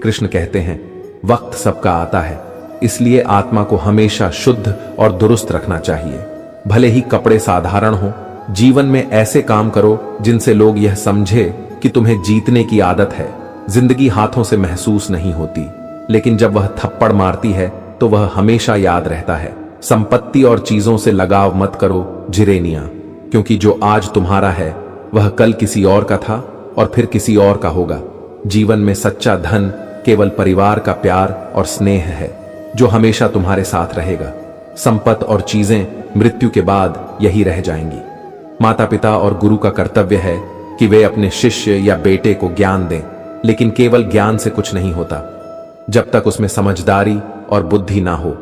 कृष्ण कहते हैं, वक्त सबका आता है, इसलिए आत्मा को हमेशा शुद्ध और दुरुस्त रखना चाहिए। भले ही कपड़े साधारण हो, जीवन में ऐसे काम करो जिनसे लोग यह समझे कि तुम्हें जीतने की आदत है। जिंदगी हाथों से महसूस नहीं होती, लेकिन जब वह थप्पड़ मारती है तो वह हमेशा याद रहता है। संपत्ति और चीजों से लगाव मत करो जिरेनिया, क्योंकि जो आज तुम्हारा है वह कल किसी और का था और फिर किसी और का होगा। जीवन में सच्चा धन केवल परिवार का प्यार और स्नेह है, जो हमेशा तुम्हारे साथ रहेगा। संपत्ति और चीजें मृत्यु के बाद यही रह जाएंगी। माता पिता और गुरु का कर्तव्य है कि वे अपने शिष्य या बेटे को ज्ञान दें, लेकिन केवल ज्ञान से कुछ नहीं होता जब तक उसमें समझदारी और बुद्धि ना हो।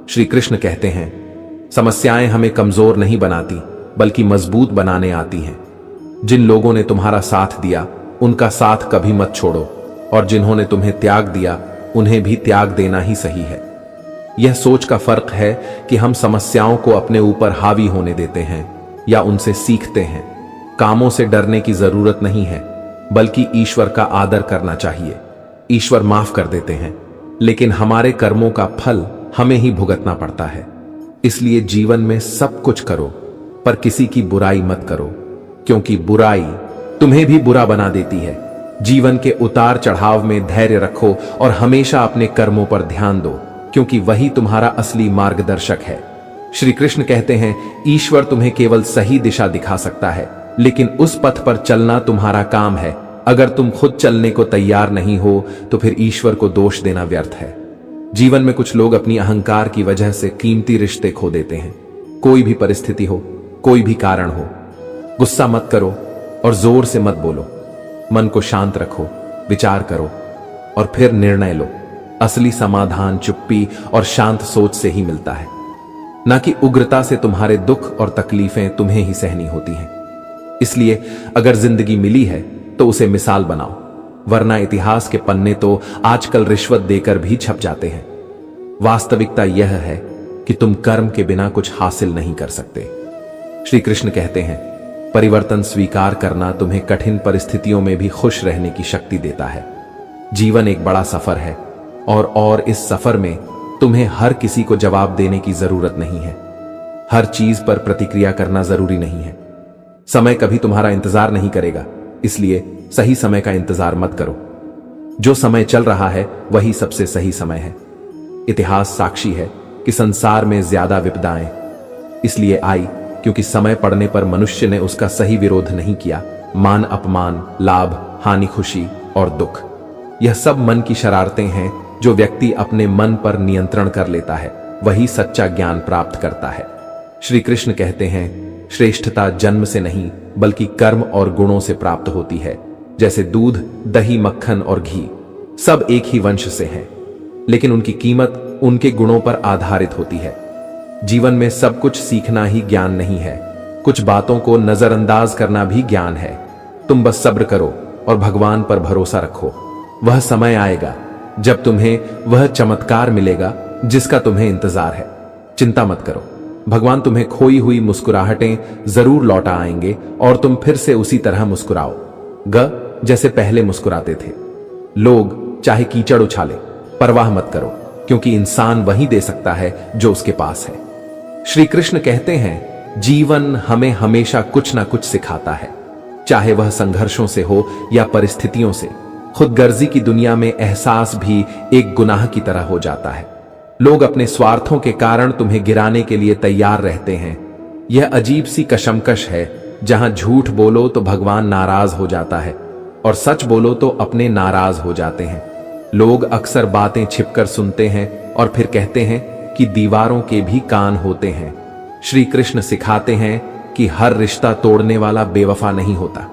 श्री कृष्ण कहते हैं, समस्याएं हमें कमजोर नहीं बनाती बल्कि मजबूत बनाने आती हैं। जिन लोगों ने तुम्हारा साथ दिया उनका साथ कभी मत छोड़ो, और जिन्होंने तुम्हें त्याग दिया उन्हें भी त्याग देना ही सही है। यह सोच का फर्क है कि हम समस्याओं को अपने ऊपर हावी होने देते हैं या उनसे सीखते हैं। कामों से डरने की जरूरत नहीं है, बल्कि ईश्वर का आदर करना चाहिए। ईश्वर माफ कर देते हैं, लेकिन हमारे कर्मों का फल हमें ही भुगतना पड़ता है। इसलिए जीवन में सब कुछ करो, पर किसी की बुराई मत करो, क्योंकि बुराई तुम्हें भी बुरा बना देती है। जीवन के उतार चढ़ाव में धैर्य रखो और हमेशा अपने कर्मों पर ध्यान दो, क्योंकि वही तुम्हारा असली मार्गदर्शक है। श्री कृष्ण कहते हैं, ईश्वर तुम्हें केवल सही दिशा दिखा सकता है, लेकिन उस पथ पर चलना तुम्हारा काम है। अगर तुम खुद चलने को तैयार नहीं हो तो फिर ईश्वर को दोष देना व्यर्थ है। जीवन में कुछ लोग अपनी अहंकार की वजह से कीमती रिश्ते खो देते हैं। कोई भी परिस्थिति हो, कोई भी कारण हो, गुस्सा मत करो और जोर से मत बोलो। मन को शांत रखो, विचार करो और फिर निर्णय लो। असली समाधान चुप्पी और शांत सोच से ही मिलता है, ना कि उग्रता से। तुम्हारे दुख और तकलीफें तुम्हें ही सहनी होती हैं। इसलिए अगर जिंदगी मिली है तो उसे मिसाल बनाओ, वरना इतिहास के पन्ने तो आजकल रिश्वत देकर भी छप जाते हैं। वास्तविकता यह है कि तुम कर्म के बिना कुछ हासिल नहीं कर सकते। श्री कृष्ण कहते हैं, परिवर्तन स्वीकार करना तुम्हें कठिन परिस्थितियों में भी खुश रहने की शक्ति देता है। जीवन एक बड़ा सफर है और इस सफर में तुम्हें हर किसी को जवाब देने की जरूरत नहीं है। हर चीज पर प्रतिक्रिया करना जरूरी नहीं है। समय कभी तुम्हारा इंतजार नहीं करेगा, इसलिए सही समय का इंतजार मत करो। जो समय चल रहा है वही सबसे सही समय है। इतिहास साक्षी है कि संसार में ज्यादा विपदाएं इसलिए आई क्योंकि समय पड़ने पर मनुष्य ने उसका सही विरोध नहीं किया। मान अपमान, लाभ हानि, खुशी और दुख, यह सब मन की शरारतें हैं। जो व्यक्ति अपने मन पर नियंत्रण कर लेता है वही सच्चा ज्ञान प्राप्त करता है। श्री कृष्ण कहते हैं, श्रेष्ठता जन्म से नहीं बल्कि कर्म और गुणों से प्राप्त होती है। जैसे दूध, दही, मक्खन और घी सब एक ही वंश से हैं, लेकिन उनकी कीमत उनके गुणों पर आधारित होती है। जीवन में सब कुछ सीखना ही ज्ञान नहीं है, कुछ बातों को नजरअंदाज करना भी ज्ञान है। तुम बस सब्र करो और भगवान पर भरोसा रखो। वह समय आएगा जब तुम्हें वह चमत्कार मिलेगा जिसका तुम्हें इंतजार है। चिंता मत करो, भगवान तुम्हें खोई हुई मुस्कुराहटें जरूर लौटा आएंगे और तुम फिर से उसी तरह मुस्कुराओ जैसे पहले मुस्कुराते थे। लोग चाहे कीचड़ उछाले, परवाह मत करो, क्योंकि इंसान वही दे सकता है जो उसके पास है। श्री कृष्ण कहते हैं, जीवन हमें हमेशा कुछ ना कुछ सिखाता है, चाहे वह संघर्षों से हो या परिस्थितियों से। खुदगर्जी की दुनिया में एहसास भी एक गुनाह की तरह हो जाता है। लोग अपने स्वार्थों के कारण तुम्हें गिराने के लिए तैयार रहते हैं। यह अजीब सी कशमकश है, जहां झूठ बोलो तो भगवान नाराज हो जाता है और सच बोलो तो अपने नाराज हो जाते हैं। लोग अक्सर बातें छिपकर सुनते हैं और फिर कहते हैं कि दीवारों के भी कान होते हैं। श्री कृष्ण सिखाते हैं कि हर रिश्ता तोड़ने वाला बेवफा नहीं होता।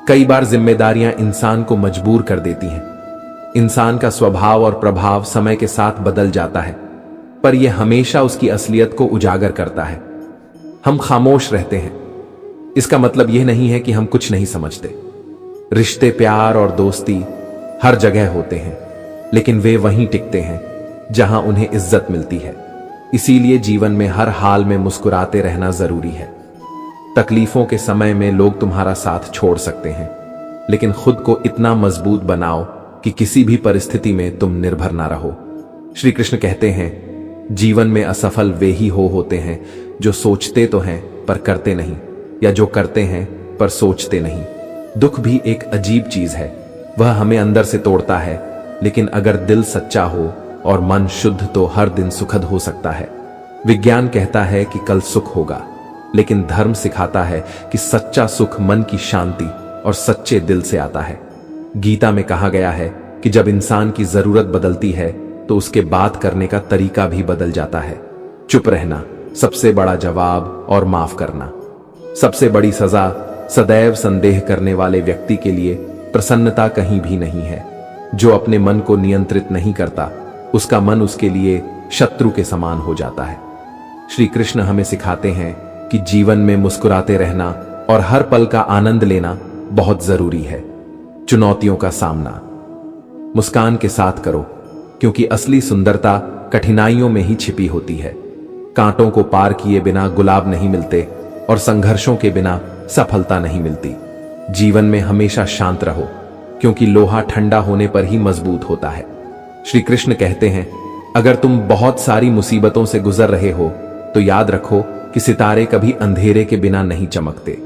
कई बार जिम्मेदारियां इंसान को मजबूर कर देती हैं। इंसान का स्वभाव और प्रभाव समय के साथ बदल जाता है, पर यह हमेशा उसकी असलियत को उजागर करता है। हम खामोश रहते हैं, इसका मतलब यह नहीं है कि हम कुछ नहीं समझते। रिश्ते, प्यार और दोस्ती हर जगह होते हैं, लेकिन वे वहीं टिकते हैं जहां उन्हें इज्जत मिलती है। इसीलिए जीवन में हर हाल में मुस्कुराते रहना जरूरी है। तकलीफों के समय में लोग तुम्हारा साथ छोड़ सकते हैं, लेकिन खुद को इतना मजबूत बनाओ कि किसी भी परिस्थिति में तुम निर्भर ना रहो। श्री कृष्ण कहते हैं, जीवन में असफल वे ही होते हैं जो सोचते तो हैं पर करते नहीं, या जो करते हैं पर सोचते नहीं। दुख भी एक अजीब चीज है, वह हमें अंदर से तोड़ता है, लेकिन अगर दिल सच्चा हो और मन शुद्ध तो हर दिन सुखद हो सकता है। विज्ञान कहता है कि कल सुख होगा, लेकिन धर्म सिखाता है कि सच्चा सुख मन की शांति और सच्चे दिल से आता है। गीता में कहा गया है कि जब इंसान की जरूरत बदलती है तो उसके बात करने का तरीका भी बदल जाता है। चुप रहना सबसे बड़ा जवाब और माफ करना सबसे बड़ी सजा। सदैव संदेह करने वाले व्यक्ति के लिए प्रसन्नता कहीं भी नहीं है। जो अपने मन को नियंत्रित नहीं करता, उसका मन उसके लिए शत्रु के समान हो जाता है। श्री कृष्ण हमें सिखाते हैं कि जीवन में मुस्कुराते रहना और हर पल का आनंद लेना बहुत जरूरी है। चुनौतियों का सामना मुस्कान के साथ करो, क्योंकि असली सुंदरता कठिनाइयों में ही छिपी होती है। कांटों को पार किए बिना गुलाब नहीं मिलते और संघर्षों के बिना सफलता नहीं मिलती। जीवन में हमेशा शांत रहो, क्योंकि लोहा ठंडा होने पर ही मजबूत होता है। श्री कृष्ण कहते हैं, अगर तुम बहुत सारी मुसीबतों से गुजर रहे हो तो याद रखो कि सितारे कभी अंधेरे के बिना नहीं चमकते।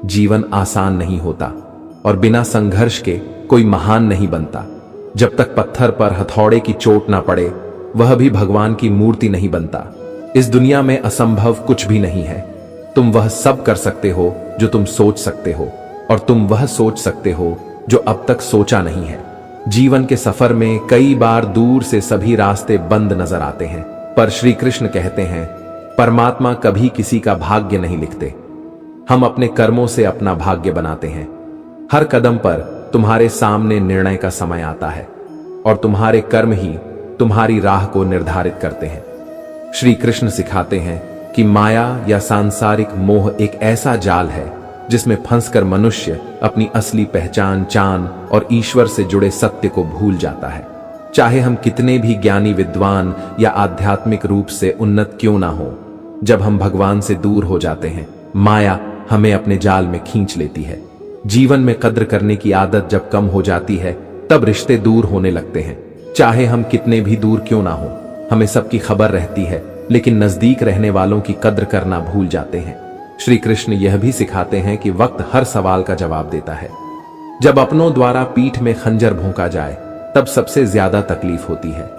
जीवन आसान नहीं होता और बिना संघर्ष के कोई महान नहीं बनता। जब तक पत्थर पर हथौड़े की चोट ना पड़े, वह भी भगवान की मूर्ति नहीं बनता। इस दुनिया में असंभव कुछ भी नहीं है। तुम वह सब कर सकते हो जो तुम सोच सकते हो, और तुम वह सोच सकते हो जो अब तक सोचा नहीं है। जीवन के सफर में कई बार दूर से सभी रास्ते बंद नजर आते हैं, पर श्री कृष्ण कहते हैं, परमात्मा कभी किसी का भाग्य नहीं लिखते। हम अपने कर्मों से अपना भाग्य बनाते हैं। हर कदम पर तुम्हारे सामने निर्णय का समय आता है, और तुम्हारे कर्म ही तुम्हारी राह को निर्धारित करते हैं। श्री कृष्ण सिखाते हैं कि माया या सांसारिक मोह एक ऐसा जाल है जिसमें फंसकर मनुष्य अपनी असली पहचान, चांद और ईश्वर से जुड़े सत्य को भूल जाता है। चाहे हम कितने भी ज्ञानी, विद्वान या आध्यात्मिक रूप से उन्नत क्यों ना हो, जब हम भगवान से दूर हो जाते हैं, माया हमें अपने जाल में खींच लेती है। जीवन में कद्र करने की आदत जब कम हो जाती है, तब रिश्ते दूर होने लगते हैं। चाहे हम कितने भी दूर क्यों ना हो, हमें सबकी खबर रहती है, लेकिन नजदीक रहने वालों की कद्र करना भूल जाते हैं। श्री कृष्ण यह भी सिखाते हैं कि वक्त हर सवाल का जवाब देता है। जब अपनों द्वारा पीठ में खंजर भोंका जाए, तब सबसे ज्यादा तकलीफ होती है।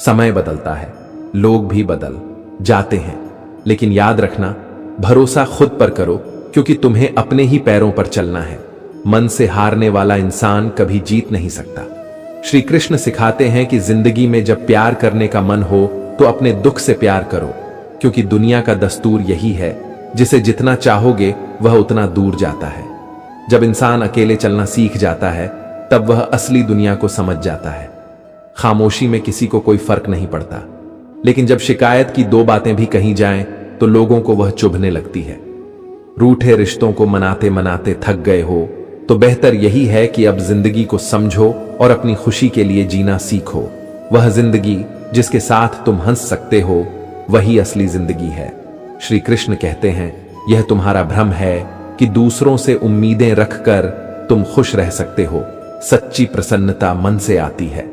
समय बदलता है, लोग भी बदल जाते हैं, लेकिन याद रखना, भरोसा खुद पर करो, क्योंकि तुम्हें अपने ही पैरों पर चलना है। मन से हारने वाला इंसान कभी जीत नहीं सकता। श्री कृष्ण सिखाते हैं कि जिंदगी में जब प्यार करने का मन हो तो अपने दुख से प्यार करो, क्योंकि दुनिया का दस्तूर यही है, जिसे जितना चाहोगे वह उतना दूर जाता है। जब इंसान अकेले चलना सीख जाता है, तब वह असली दुनिया को समझ जाता है। खामोशी में किसी को कोई फर्क नहीं पड़ता, लेकिन जब शिकायत की दो बातें भी कही जाएं, तो लोगों को वह चुभने लगती है। रूठे रिश्तों को मनाते मनाते थक गए हो, तो बेहतर यही है कि अब जिंदगी को समझो और अपनी खुशी के लिए जीना सीखो। वह जिंदगी जिसके साथ तुम हंस सकते हो, वही असली जिंदगी है। श्री कृष्ण कहते हैं, यह तुम्हारा भ्रम है कि दूसरों से उम्मीदें रखकर तुम खुश रह सकते हो। सच्ची प्रसन्नता मन से आती है।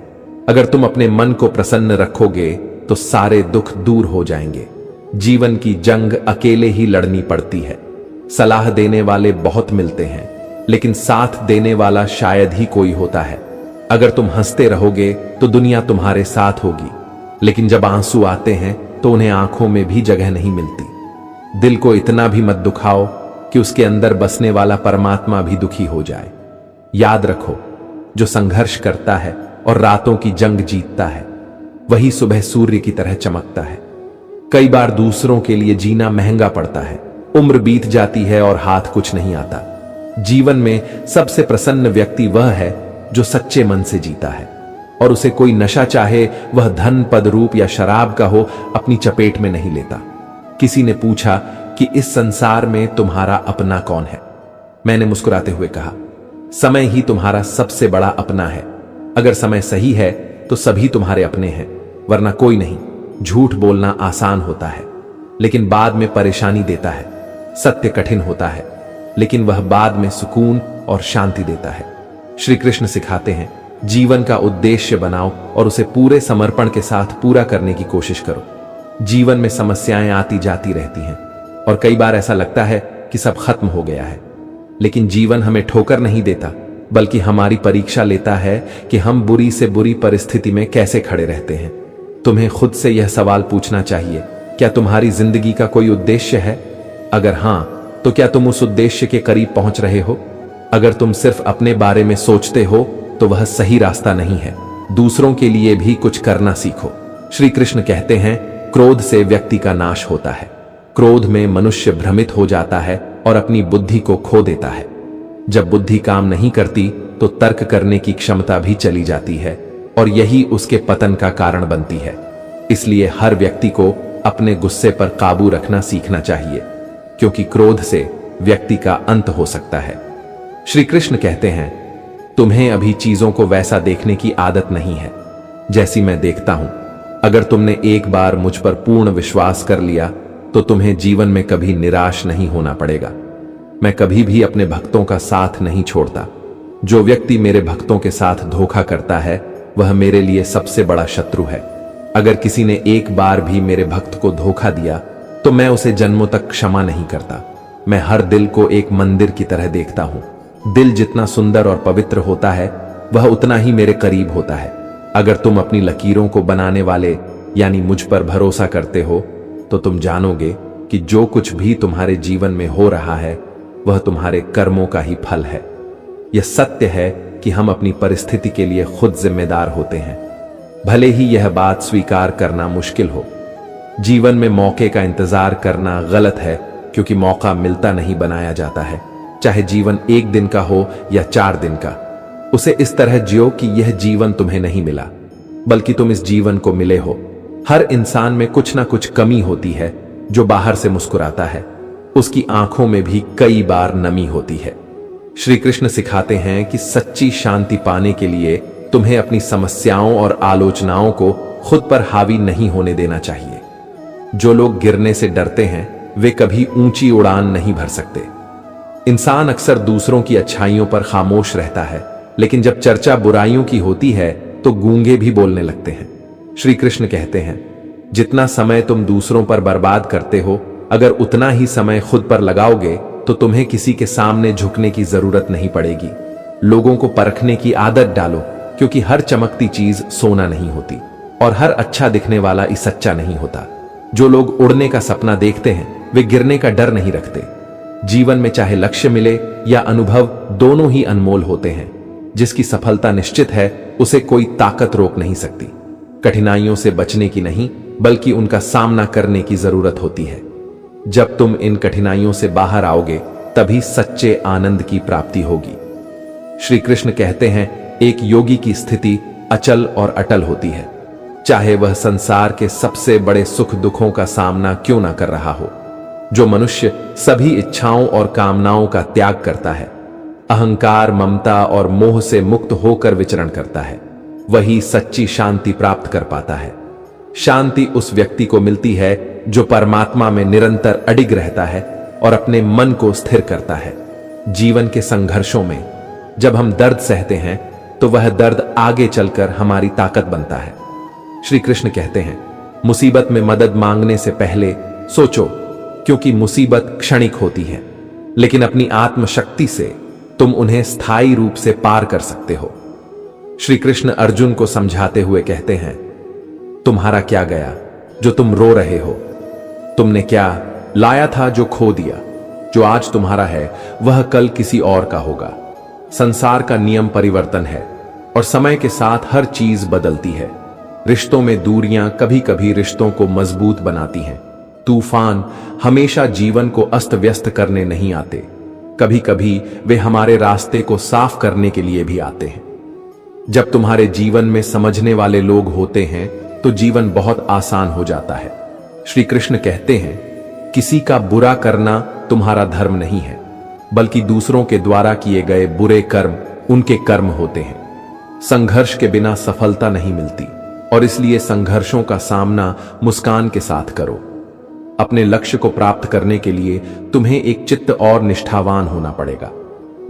अगर तुम अपने मन को प्रसन्न रखोगे तो सारे दुख दूर हो जाएंगे। जीवन की जंग अकेले ही लड़नी पड़ती है। सलाह देने वाले बहुत मिलते हैं, लेकिन साथ देने वाला शायद ही कोई होता है। अगर तुम हंसते रहोगे तो दुनिया तुम्हारे साथ होगी, लेकिन जब आंसू आते हैं तो उन्हें आंखों में भी जगह नहीं मिलती। दिल को इतना भी मत दुखाओ कि उसके अंदर बसने वाला परमात्मा भी दुखी हो जाए। याद रखो, जो संघर्ष करता है और रातों की जंग जीतता है, वही सुबह सूर्य की तरह चमकता है। कई बार दूसरों के लिए जीना महंगा पड़ता है। उम्र बीत जाती है और हाथ कुछ नहीं आता। जीवन में सबसे प्रसन्न व्यक्ति वह है जो सच्चे मन से जीता है, और उसे कोई नशा, चाहे वह धन, पद, रूप या शराब का हो, अपनी चपेट में नहीं लेता। किसी ने पूछा कि इस संसार में तुम्हारा अपना कौन है? मैंने मुस्कुराते हुए कहा, समय ही तुम्हारा सबसे बड़ा अपना है। अगर समय सही है तो सभी तुम्हारे अपने हैं, वरना कोई नहीं। झूठ बोलना आसान होता है, लेकिन बाद में परेशानी देता है। सत्य कठिन होता है, लेकिन वह बाद में सुकून और शांति देता है। श्री कृष्ण सिखाते हैं, जीवन का उद्देश्य बनाओ और उसे पूरे समर्पण के साथ पूरा करने की कोशिश करो। जीवन में समस्याएं आती जाती रहती हैं और कई बार ऐसा लगता है कि सब खत्म हो गया है, लेकिन जीवन हमें ठोकर नहीं देता, बल्कि हमारी परीक्षा लेता है कि हम बुरी से बुरी परिस्थिति में कैसे खड़े रहते हैं। तुम्हें खुद से यह सवाल पूछना चाहिए, क्या तुम्हारी जिंदगी का कोई उद्देश्य है? अगर हां, तो क्या तुम उस उद्देश्य के करीब पहुंच रहे हो? अगर तुम सिर्फ अपने बारे में सोचते हो तो वह सही रास्ता नहीं है। दूसरों के लिए भी कुछ करना सीखो। श्री कृष्ण कहते हैं, क्रोध से व्यक्ति का नाश होता है। क्रोध में मनुष्य भ्रमित हो जाता है और अपनी बुद्धि को खो देता है। जब बुद्धि काम नहीं करती तो तर्क करने की क्षमता भी चली जाती है और यही उसके पतन का कारण बनती है। इसलिए हर व्यक्ति को अपने गुस्से पर काबू रखना सीखना चाहिए, क्योंकि क्रोध से व्यक्ति का अंत हो सकता है। श्री कृष्ण कहते हैं, तुम्हें अभी चीजों को वैसा देखने की आदत नहीं है जैसी मैं देखता हूं। अगर तुमने एक बार मुझ पर पूर्ण विश्वास कर लिया तो तुम्हें जीवन में कभी निराश नहीं होना पड़ेगा। मैं कभी भी अपने भक्तों का साथ नहीं छोड़ता। जो व्यक्ति मेरे भक्तों के साथ धोखा करता है वह मेरे लिए सबसे बड़ा शत्रु है। अगर किसी ने एक बार भी मेरे भक्त को धोखा दिया तो मैं उसे जन्मों तक क्षमा नहीं करता। मैं हर दिल को एक मंदिर की तरह देखता हूं। दिल जितना सुंदर और पवित्र होता है वह उतना ही मेरे करीब होता है। अगर तुम अपनी लकीरों को बनाने वाले यानी मुझ पर भरोसा करते हो तो तुम जानोगे कि जो कुछ भी तुम्हारे जीवन में हो रहा है वह तुम्हारे कर्मों का ही फल है। यह सत्य है कि हम अपनी परिस्थिति के लिए खुद जिम्मेदार होते हैं, भले ही यह बात स्वीकार करना मुश्किल हो। जीवन में मौके का इंतजार करना गलत है, क्योंकि मौका मिलता नहीं, बनाया जाता है। चाहे जीवन 1 दिन का हो या 4 दिन का, उसे इस तरह जियो कि यह जीवन तुम्हें नहीं मिला, बल्कि तुम इस जीवन को मिले हो। हर इंसान में कुछ ना कुछ कमी होती है। जो बाहर से मुस्कुराता है उसकी आंखों में भी कई बार नमी होती है। श्री कृष्ण सिखाते हैं कि सच्ची शांति पाने के लिए तुम्हें अपनी समस्याओं और आलोचनाओं को खुद पर हावी नहीं होने देना चाहिए। जो लोग गिरने से डरते हैं वे कभी ऊंची उड़ान नहीं भर सकते। इंसान अक्सर दूसरों की अच्छाइयों पर खामोश रहता है, लेकिन जब चर्चा बुराइयों की होती है तो गूंगे भी बोलने लगते हैं। श्री कृष्ण कहते हैं, जितना समय तुम दूसरों पर बर्बाद करते हो, अगर उतना ही समय खुद पर लगाओगे तो तुम्हें किसी के सामने झुकने की जरूरत नहीं पड़ेगी। लोगों को परखने की आदत डालो, क्योंकि हर चमकती चीज सोना नहीं होती और हर अच्छा दिखने वाला ही सच्चा नहीं होता। जो लोग उड़ने का सपना देखते हैं वे गिरने का डर नहीं रखते। जीवन में चाहे लक्ष्य मिले या अनुभव, दोनों ही अनमोल होते हैं। जिसकी सफलता निश्चित है उसे कोई ताकत रोक नहीं सकती। कठिनाइयों से बचने की नहीं, बल्कि उनका सामना करने की जरूरत होती है। जब तुम इन कठिनाइयों से बाहर आओगे तभी सच्चे आनंद की प्राप्ति होगी। श्री कृष्ण कहते हैं, एक योगी की स्थिति अचल और अटल होती है, चाहे वह संसार के सबसे बड़े सुख दुखों का सामना क्यों ना कर रहा हो। जो मनुष्य सभी इच्छाओं और कामनाओं का त्याग करता है, अहंकार, ममता और मोह से मुक्त होकर विचरण करता है, वही सच्ची शांति प्राप्त कर पाता है। शांति उस व्यक्ति को मिलती है जो परमात्मा में निरंतर अडिग रहता है और अपने मन को स्थिर करता है। जीवन के संघर्षों में जब हम दर्द सहते हैं तो वह दर्द आगे चलकर हमारी ताकत बनता है। श्री कृष्ण कहते हैं, मुसीबत में मदद मांगने से पहले सोचो, क्योंकि मुसीबत क्षणिक होती है, लेकिन अपनी आत्मशक्ति से तुम उन्हें स्थायी रूप से पार कर सकते हो। श्री कृष्ण अर्जुन को समझाते हुए कहते हैं, तुम्हारा क्या गया जो तुम रो रहे हो? तुमने क्या लाया था जो खो दिया? जो आज तुम्हारा है वह कल किसी और का होगा। संसार का नियम परिवर्तन है और समय के साथ हर चीज बदलती है। रिश्तों में दूरियां कभी कभी रिश्तों को मजबूत बनाती हैं। तूफान हमेशा जीवन को अस्त व्यस्त करने नहीं आते, कभी कभी वे हमारे रास्ते को साफ करने के लिए भी आते हैं। जब तुम्हारे जीवन में समझने वाले लोग होते हैं तो जीवन बहुत आसान हो जाता है। श्री कृष्ण कहते हैं, किसी का बुरा करना तुम्हारा धर्म नहीं है, बल्कि दूसरों के द्वारा किए गए बुरे कर्म उनके कर्म होते हैं। संघर्ष के बिना सफलता नहीं मिलती और इसलिए संघर्षों का सामना मुस्कान के साथ करो। अपने लक्ष्य को प्राप्त करने के लिए तुम्हें एक चित्त और निष्ठावान होना पड़ेगा।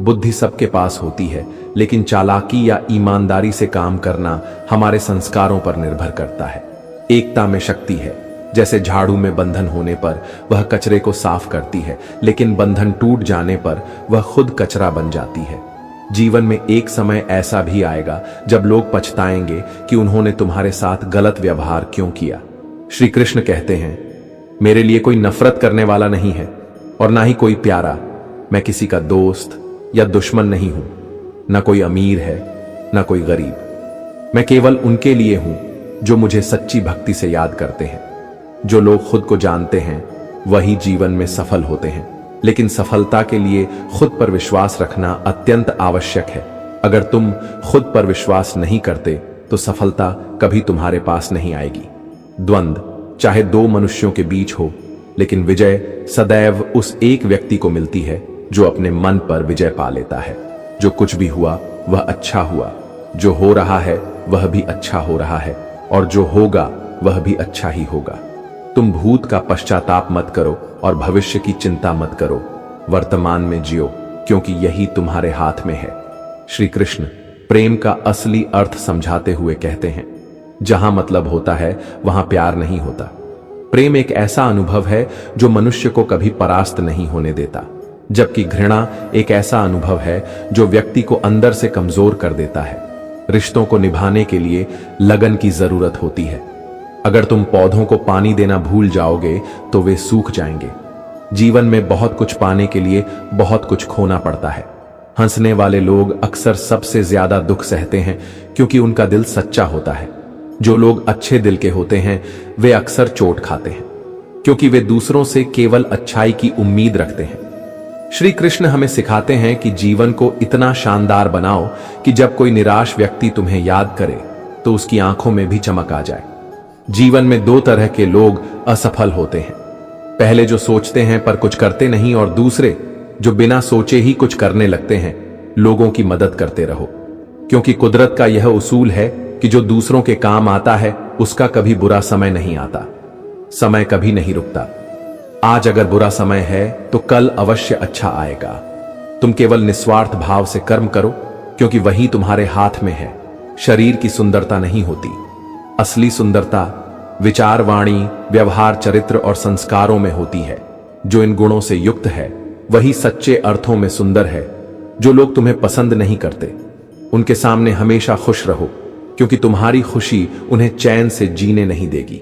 बुद्धि सबके पास होती है, लेकिन चालाकी या ईमानदारी से काम करना हमारे संस्कारों पर निर्भर करता है। एकता में शक्ति है। जैसे झाड़ू में बंधन होने पर वह कचरे को साफ करती है, लेकिन बंधन टूट जाने पर वह खुद कचरा बन जाती है। जीवन में एक समय ऐसा भी आएगा जब लोग पछताएंगे कि उन्होंने तुम्हारे साथ गलत व्यवहार क्यों किया। श्री कृष्ण कहते हैं, मेरे लिए कोई नफरत करने वाला नहीं है और ना ही कोई प्यारा। मैं किसी का दोस्त या दुश्मन नहीं हूं। ना कोई अमीर है, ना कोई गरीब। मैं केवल उनके लिए हूं जो मुझे सच्ची भक्ति से याद करते हैं। जो लोग खुद को जानते हैं वही जीवन में सफल होते हैं, लेकिन सफलता के लिए खुद पर विश्वास रखना अत्यंत आवश्यक है। अगर तुम खुद पर विश्वास नहीं करते तो सफलता कभी तुम्हारे पास नहीं आएगी। द्वंद्व चाहे दो मनुष्यों के बीच हो, लेकिन विजय सदैव उस एक व्यक्ति को मिलती है जो अपने मन पर विजय पा लेता है। जो कुछ भी हुआ वह अच्छा हुआ, जो हो रहा है वह भी अच्छा हो रहा है, और जो होगा वह भी अच्छा ही होगा। तुम भूत का पश्चाताप मत करो और भविष्य की चिंता मत करो। वर्तमान में जियो, क्योंकि यही तुम्हारे हाथ में है। श्री कृष्ण प्रेम का असली अर्थ समझाते हुए कहते हैं, जहां मतलब होता है वहां प्यार नहीं होता। प्रेम एक ऐसा अनुभव है जो मनुष्य को कभी परास्त नहीं होने देता, जबकि घृणा एक ऐसा अनुभव है जो व्यक्ति को अंदर से कमजोर कर देता है। रिश्तों को निभाने के लिए लगन की जरूरत होती है। अगर तुम पौधों को पानी देना भूल जाओगे तो वे सूख जाएंगे। जीवन में बहुत कुछ पाने के लिए बहुत कुछ खोना पड़ता है। हंसने वाले लोग अक्सर सबसे ज्यादा दुख सहते हैं क्योंकि उनका दिल सच्चा होता है। जो लोग अच्छे दिल के होते हैं वे अक्सर चोट खाते हैं क्योंकि वे दूसरों से केवल अच्छाई की उम्मीद रखते हैं। श्री कृष्ण हमें सिखाते हैं कि जीवन को इतना शानदार बनाओ कि जब कोई निराश व्यक्ति तुम्हें याद करे तो उसकी आंखों में भी चमक आ जाए। जीवन में दो तरह के लोग असफल होते हैं। पहले जो सोचते हैं पर कुछ करते नहीं, और दूसरे जो बिना सोचे ही कुछ करने लगते हैं। लोगों की मदद करते रहो, क्योंकि कुदरत का यह उसूल है कि जो दूसरों के काम आता है उसका कभी बुरा समय नहीं आता। समय कभी नहीं रुकता। आज अगर बुरा समय है तो कल अवश्य अच्छा आएगा। तुम केवल निस्वार्थ भाव से कर्म करो, क्योंकि वही तुम्हारे हाथ में है। शरीर की सुंदरता नहीं होती, असली सुंदरता विचार, वाणी, व्यवहार, चरित्र और संस्कारों में होती है। जो इन गुणों से युक्त है वही सच्चे अर्थों में सुंदर है। जो लोग तुम्हें पसंद नहीं करते उनके सामने हमेशा खुश रहो, क्योंकि तुम्हारी खुशी उन्हें चैन से जीने नहीं देगी।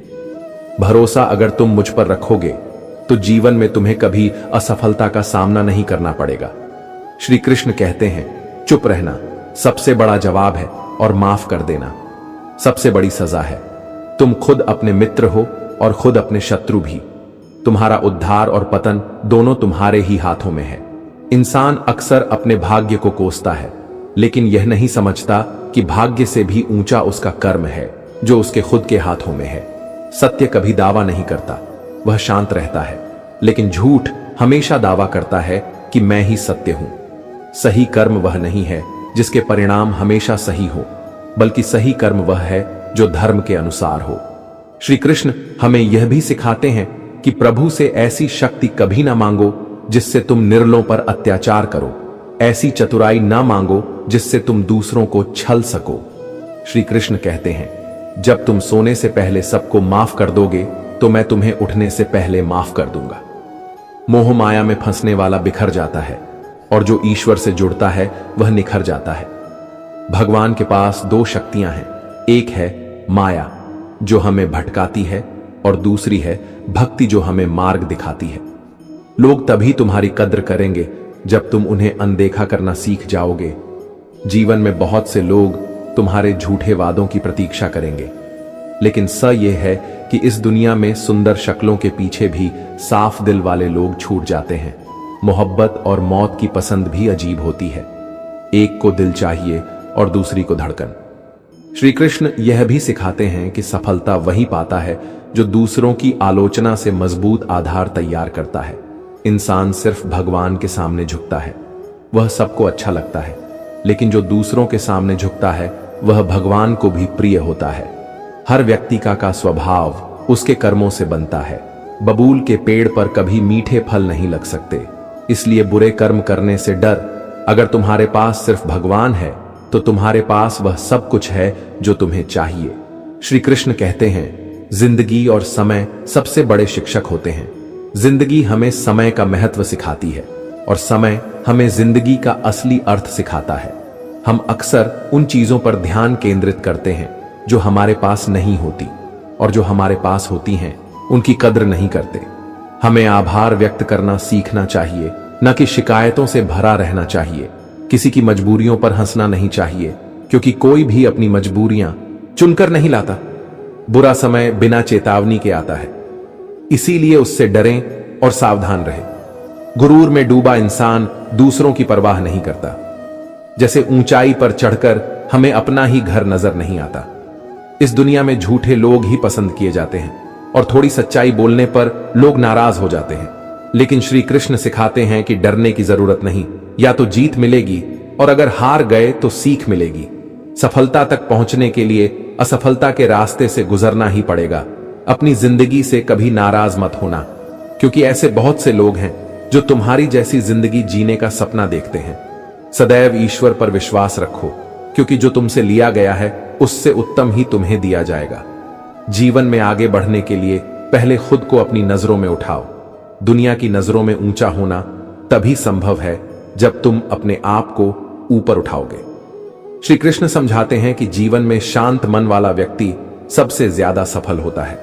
भरोसा अगर तुम मुझ पर रखोगे तो जीवन में तुम्हें कभी असफलता का सामना नहीं करना पड़ेगा। श्री कृष्ण कहते हैं, चुप रहना सबसे बड़ा जवाब है और माफ कर देना सबसे बड़ी सजा है। तुम खुद अपने मित्र हो और खुद अपने शत्रु भी। तुम्हारा उद्धार और पतन दोनों तुम्हारे ही हाथों में है। इंसान अक्सर अपने भाग्य को कोसता है, लेकिन यह नहीं समझता कि भाग्य से भी ऊंचा उसका कर्म है जो उसके खुद के हाथों में है। सत्य कभी दावा नहीं करता, वह शांत रहता है, लेकिन झूठ हमेशा दावा करता है कि मैं ही सत्य हूं। सही कर्म वह नहीं है जिसके परिणाम हमेशा सही हो, बल्कि सही कर्म वह है जो धर्म के अनुसार हो। श्री कृष्ण हमें यह भी सिखाते हैं कि प्रभु से ऐसी शक्ति कभी ना मांगो जिससे तुम निर्लों पर अत्याचार करो। ऐसी चतुराई ना मांगो जिससे तुम दूसरों को छल सको। श्री कृष्ण कहते हैं, जब तुम सोने से पहले सबको माफ कर दोगे तो मैं तुम्हें उठने से पहले माफ कर दूंगा। मोह माया में फंसने वाला बिखर जाता है और जो ईश्वर से जुड़ता है वह निखर जाता है। भगवान के पास दो शक्तियां हैं, एक है माया जो हमें भटकाती है और दूसरी है भक्ति जो हमें मार्ग दिखाती है। लोग तभी तुम्हारी कद्र करेंगे जब तुम उन्हें अनदेखा करना सीख जाओगे। जीवन में बहुत से लोग तुम्हारे झूठे वादों की प्रतीक्षा करेंगे, लेकिन यह है कि इस दुनिया में सुंदर शक्लों के पीछे भी साफ दिल वाले लोग छूट जाते हैं। मोहब्बत और मौत की पसंद भी अजीब होती है। एक को दिल चाहिए और दूसरी को धड़कन। श्री कृष्ण यह भी सिखाते हैं कि सफलता वही पाता है जो दूसरों की आलोचना से मजबूत आधार तैयार करता है। इंसान सिर्फ भगवान के सामने झुकता है, वह सबको अच्छा लगता है, लेकिन जो दूसरों के सामने झुकता है वह भगवान को भी प्रिय होता है। हर व्यक्ति का स्वभाव उसके कर्मों से बनता है। बबूल के पेड़ पर कभी मीठे फल नहीं लग सकते, इसलिए बुरे कर्म करने से डर, अगर तुम्हारे पास सिर्फ भगवान है तो तुम्हारे पास वह सब कुछ है जो तुम्हें चाहिए। श्री कृष्ण कहते हैं, जिंदगी और समय सबसे बड़े शिक्षक होते हैं। जिंदगी हमें समय का महत्व सिखाती है और समय हमें जिंदगी का असली अर्थ सिखाता है। हम अक्सर उन चीजों पर ध्यान केंद्रित करते हैं जो हमारे पास नहीं होती, और जो हमारे पास होती हैं उनकी कद्र नहीं करते। हमें आभार व्यक्त करना सीखना चाहिए, न कि शिकायतों से भरा रहना चाहिए। किसी की मजबूरियों पर हंसना नहीं चाहिए, क्योंकि कोई भी अपनी मजबूरियां चुनकर नहीं लाता। बुरा समय बिना चेतावनी के आता है, इसीलिए उससे डरें और सावधान रहें। गुरूर में डूबा इंसान दूसरों की परवाह नहीं करता। जैसे ऊंचाई पर चढ़कर हमें अपना ही घर नजर नहीं आता। इस दुनिया में झूठे लोग ही पसंद किए जाते हैं और थोड़ी सच्चाई बोलने पर लोग नाराज हो जाते हैं। लेकिन श्री कृष्ण सिखाते हैं कि डरने की जरूरत नहीं, या तो जीत मिलेगी और अगर हार गए तो सीख मिलेगी। सफलता तक पहुंचने के लिए असफलता के रास्ते से गुजरना ही पड़ेगा। अपनी जिंदगी से कभी नाराज मत होना, क्योंकि ऐसे बहुत से लोग हैं जो तुम्हारी जैसी जिंदगी जीने का सपना देखते हैं। सदैव ईश्वर पर विश्वास रखो, क्योंकि जो तुमसे लिया गया है उससे उत्तम ही तुम्हें दिया जाएगा। जीवन में आगे बढ़ने के लिए पहले खुद को अपनी नजरों में उठाओ। दुनिया की नजरों में ऊंचा होना तभी संभव है जब तुम अपने आप को ऊपर उठाओगे। श्री कृष्ण समझाते हैं कि जीवन में शांत मन वाला व्यक्ति सबसे ज्यादा सफल होता है।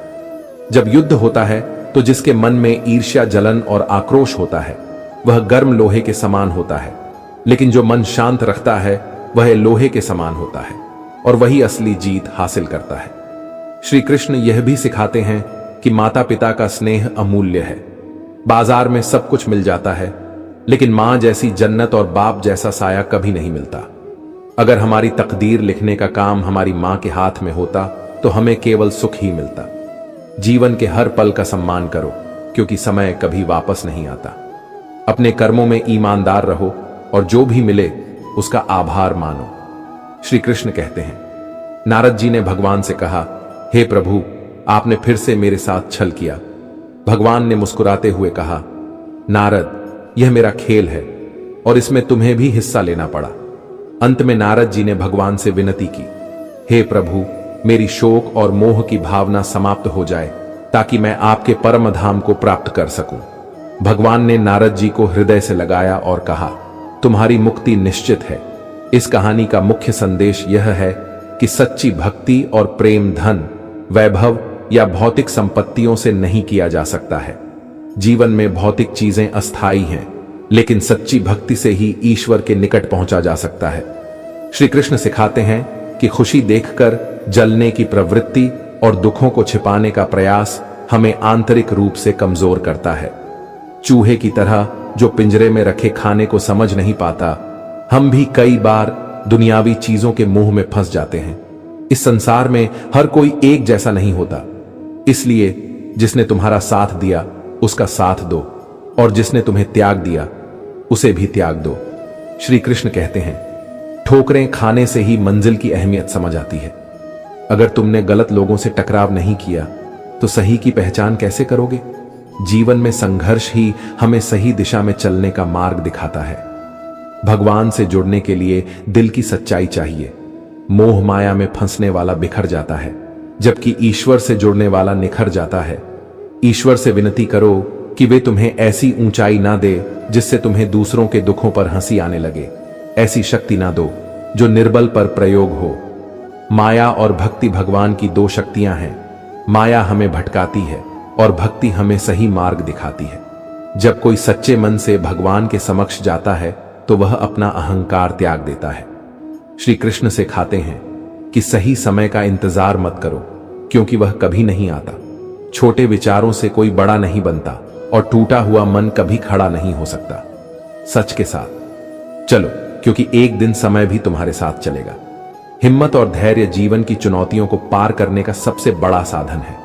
जब युद्ध होता है तो जिसके मन में ईर्ष्या, जलन और आक्रोश होता है वह गर्म लोहे के समान होता है, लेकिन जो मन शांत रखता है वह लोहे के समान होता है और वही असली जीत हासिल करता है। श्री कृष्ण यह भी सिखाते हैं कि माता पिता का स्नेह अमूल्य है। बाजार में सब कुछ मिल जाता है, लेकिन मां जैसी जन्नत और बाप जैसा साया कभी नहीं मिलता। अगर हमारी तकदीर लिखने का काम हमारी मां के हाथ में होता तो हमें केवल सुख ही मिलता। जीवन के हर पल का सम्मान करो, क्योंकि समय कभी वापस नहीं आता। अपने कर्मों में ईमानदार रहो और जो भी मिले उसका आभार मानो। श्री कृष्ण कहते हैं, नारद जी ने भगवान से कहा, हे प्रभु, आपने फिर से मेरे साथ छल किया। भगवान ने मुस्कुराते हुए कहा, नारद, यह मेरा खेल है और इसमें तुम्हें भी हिस्सा लेना पड़ा। अंत में नारद जी ने भगवान से विनती की, हे प्रभु, मेरी शोक और मोह की भावना समाप्त हो जाए ताकि मैं आपके परम धाम को प्राप्त कर सकूं। भगवान ने नारद जी को हृदय से लगाया और कहा, तुम्हारी मुक्ति निश्चित है। इस कहानी का मुख्य संदेश यह है कि सच्ची भक्ति और प्रेम धन, वैभव या भौतिक संपत्तियों से नहीं किया जा सकता है। जीवन में भौतिक चीजें अस्थायी हैं, लेकिन सच्ची भक्ति से ही ईश्वर के निकट पहुंचा जा सकता है। श्री कृष्ण सिखाते हैं कि खुशी देखकर जलने की प्रवृत्ति और दुखों को छिपाने का प्रयास हमें आंतरिक रूप से कमजोर करता है। चूहे की तरह जो पिंजरे में रखे खाने को समझ नहीं पाता, हम भी कई बार दुनियावी चीजों के मोह में फंस जाते हैं। इस संसार में हर कोई एक जैसा नहीं होता, इसलिए जिसने तुम्हारा साथ दिया उसका साथ दो और जिसने तुम्हें त्याग दिया उसे भी त्याग दो। श्री कृष्ण कहते हैं, ठोकरें खाने से ही मंजिल की अहमियत समझ आती है। अगर तुमने गलत लोगों से टकराव नहीं किया तो सही की पहचान कैसे करोगे? जीवन में संघर्ष ही हमें सही दिशा में चलने का मार्ग दिखाता है। भगवान से जुड़ने के लिए दिल की सच्चाई चाहिए। मोह माया में फंसने वाला बिखर जाता है, जबकि ईश्वर से जुड़ने वाला निखर जाता है। ईश्वर से विनती करो कि वे तुम्हें ऐसी ऊंचाई ना दे जिससे तुम्हें दूसरों के दुखों पर हंसी आने लगे। ऐसी शक्ति ना दो जो निर्बल पर प्रयोग हो। माया और भक्ति भगवान की दो शक्तियां हैं। माया हमें भटकाती है और भक्ति हमें सही मार्ग दिखाती है। जब कोई सच्चे मन से भगवान के समक्ष जाता है तो वह अपना अहंकार त्याग देता है। श्री कृष्ण सिखाते हैं कि सही समय का इंतजार मत करो, क्योंकि वह कभी नहीं आता। छोटे विचारों से कोई बड़ा नहीं बनता और टूटा हुआ मन कभी खड़ा नहीं हो सकता। सच के साथ चलो, क्योंकि एक दिन समय भी तुम्हारे साथ चलेगा। हिम्मत और धैर्य जीवन की चुनौतियों को पार करने का सबसे बड़ा साधन है।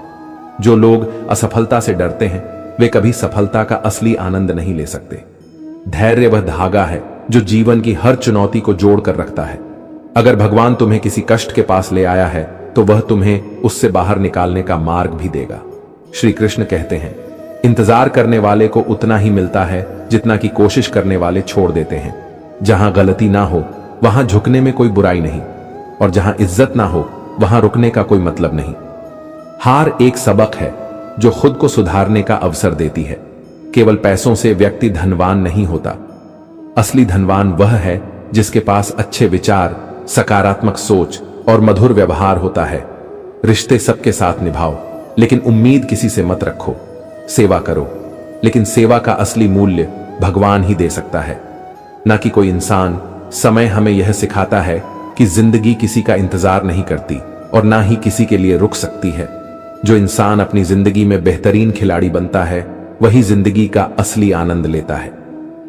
जो लोग असफलता से डरते हैं वे कभी सफलता का असली आनंद नहीं ले सकते। धैर्य वह धागा है जो जीवन की हर चुनौती को जोड़कर रखता है। अगर भगवान तुम्हें किसी कष्ट के पास ले आया है तो वह तुम्हें उससे बाहर निकालने का मार्ग भी देगा। श्री कृष्ण कहते हैं, इंतजार करने वाले को उतना ही मिलता है जितना कि कोशिश करने वाले छोड़ देते हैं। जहां गलती ना हो वहां झुकने में कोई बुराई नहीं, और जहां इज्जत ना हो वहां रुकने का कोई मतलब नहीं। हार एक सबक है जो खुद को सुधारने का अवसर देती है। केवल पैसों से व्यक्ति धनवान नहीं होता। असली धनवान वह है जिसके पास अच्छे विचार, सकारात्मक सोच और मधुर व्यवहार होता है। रिश्ते सबके साथ निभाओ, लेकिन उम्मीद किसी से मत रखो। सेवा करो, लेकिन सेवा का असली मूल्य भगवान ही दे सकता है, ना कि कोई इंसान। समय हमें यह सिखाता है कि जिंदगी किसी का इंतजार नहीं करती और ना ही किसी के लिए रुक सकती है। जो इंसान अपनी जिंदगी में बेहतरीन खिलाड़ी बनता है वही जिंदगी का असली आनंद लेता है।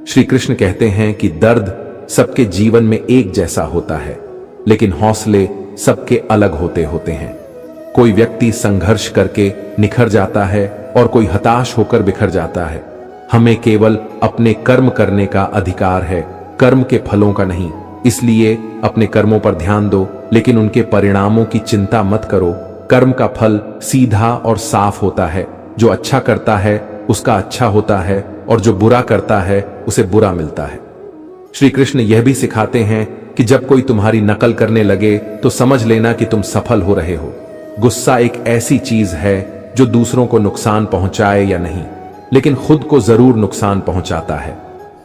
श्री कृष्ण कहते हैं कि दर्द सबके जीवन में एक जैसा होता है, लेकिन हौसले सबके अलग होते हैं। कोई व्यक्ति संघर्ष करके निखर जाता है और कोई हताश होकर बिखर जाता है। हमें केवल अपने कर्म करने का अधिकार है, कर्म के फलों का नहीं। इसलिए अपने कर्मों पर ध्यान दो, लेकिन उनके परिणामों की चिंता मत करो। कर्म का फल सीधा और साफ होता है। जो अच्छा करता है उसका अच्छा होता है, और जो बुरा करता है उसे बुरा मिलता है। श्री कृष्ण यह भी सिखाते हैं कि जब कोई तुम्हारी नकल करने लगे तो समझ लेना कि तुम सफल हो रहे हो। गुस्सा एक ऐसी चीज है जो दूसरों को नुकसान पहुंचाए या नहीं, लेकिन खुद को जरूर नुकसान पहुंचाता है।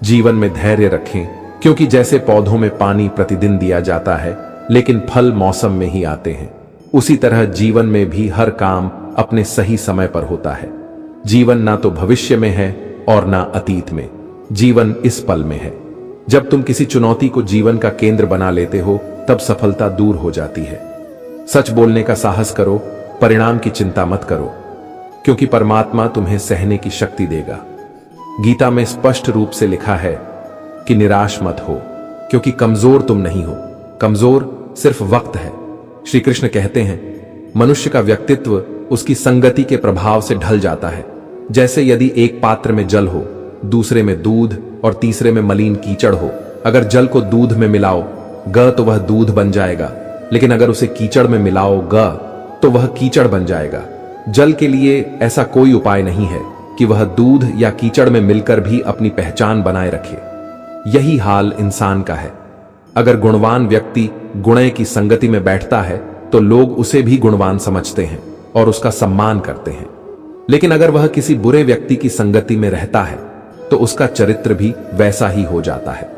जीवन में धैर्य रखें, क्योंकि जैसे पौधों में पानी प्रतिदिन दिया जाता है, लेकिन फल मौसम में ही आते हैं, उसी तरह जीवन में भी हर काम अपने सही समय पर होता है। जीवन ना तो भविष्य में है और ना अतीत में, जीवन इस पल में है। जब तुम किसी चुनौती को जीवन का केंद्र बना लेते हो तब सफलता दूर हो जाती है। सच बोलने का साहस करो, परिणाम की चिंता मत करो, क्योंकि परमात्मा तुम्हें सहने की शक्ति देगा। गीता में स्पष्ट रूप से लिखा है कि निराश मत हो, क्योंकि कमजोर तुम नहीं हो, कमजोर सिर्फ वक्त है। श्री कृष्ण कहते हैं मनुष्य का व्यक्तित्व उसकी संगति के प्रभाव से ढल जाता है। जैसे यदि एक पात्र में जल हो, दूसरे में दूध और तीसरे में मलिन कीचड़ हो। अगर जल को दूध में मिलाओ तो वह दूध बन जाएगा, लेकिन अगर उसे कीचड़ में मिलाओ तो वह कीचड़ बन जाएगा। जल के लिए ऐसा कोई उपाय नहीं है कि वह दूध या कीचड़ में मिलकर भी अपनी पहचान बनाए रखे। यही हाल इंसान का है। अगर गुणवान व्यक्ति गुणे की संगति में बैठता है तो लोग उसे भी गुणवान समझते हैं और उसका सम्मान करते हैं, लेकिन अगर वह किसी बुरे व्यक्ति की संगति में रहता है तो उसका चरित्र भी वैसा ही हो जाता है।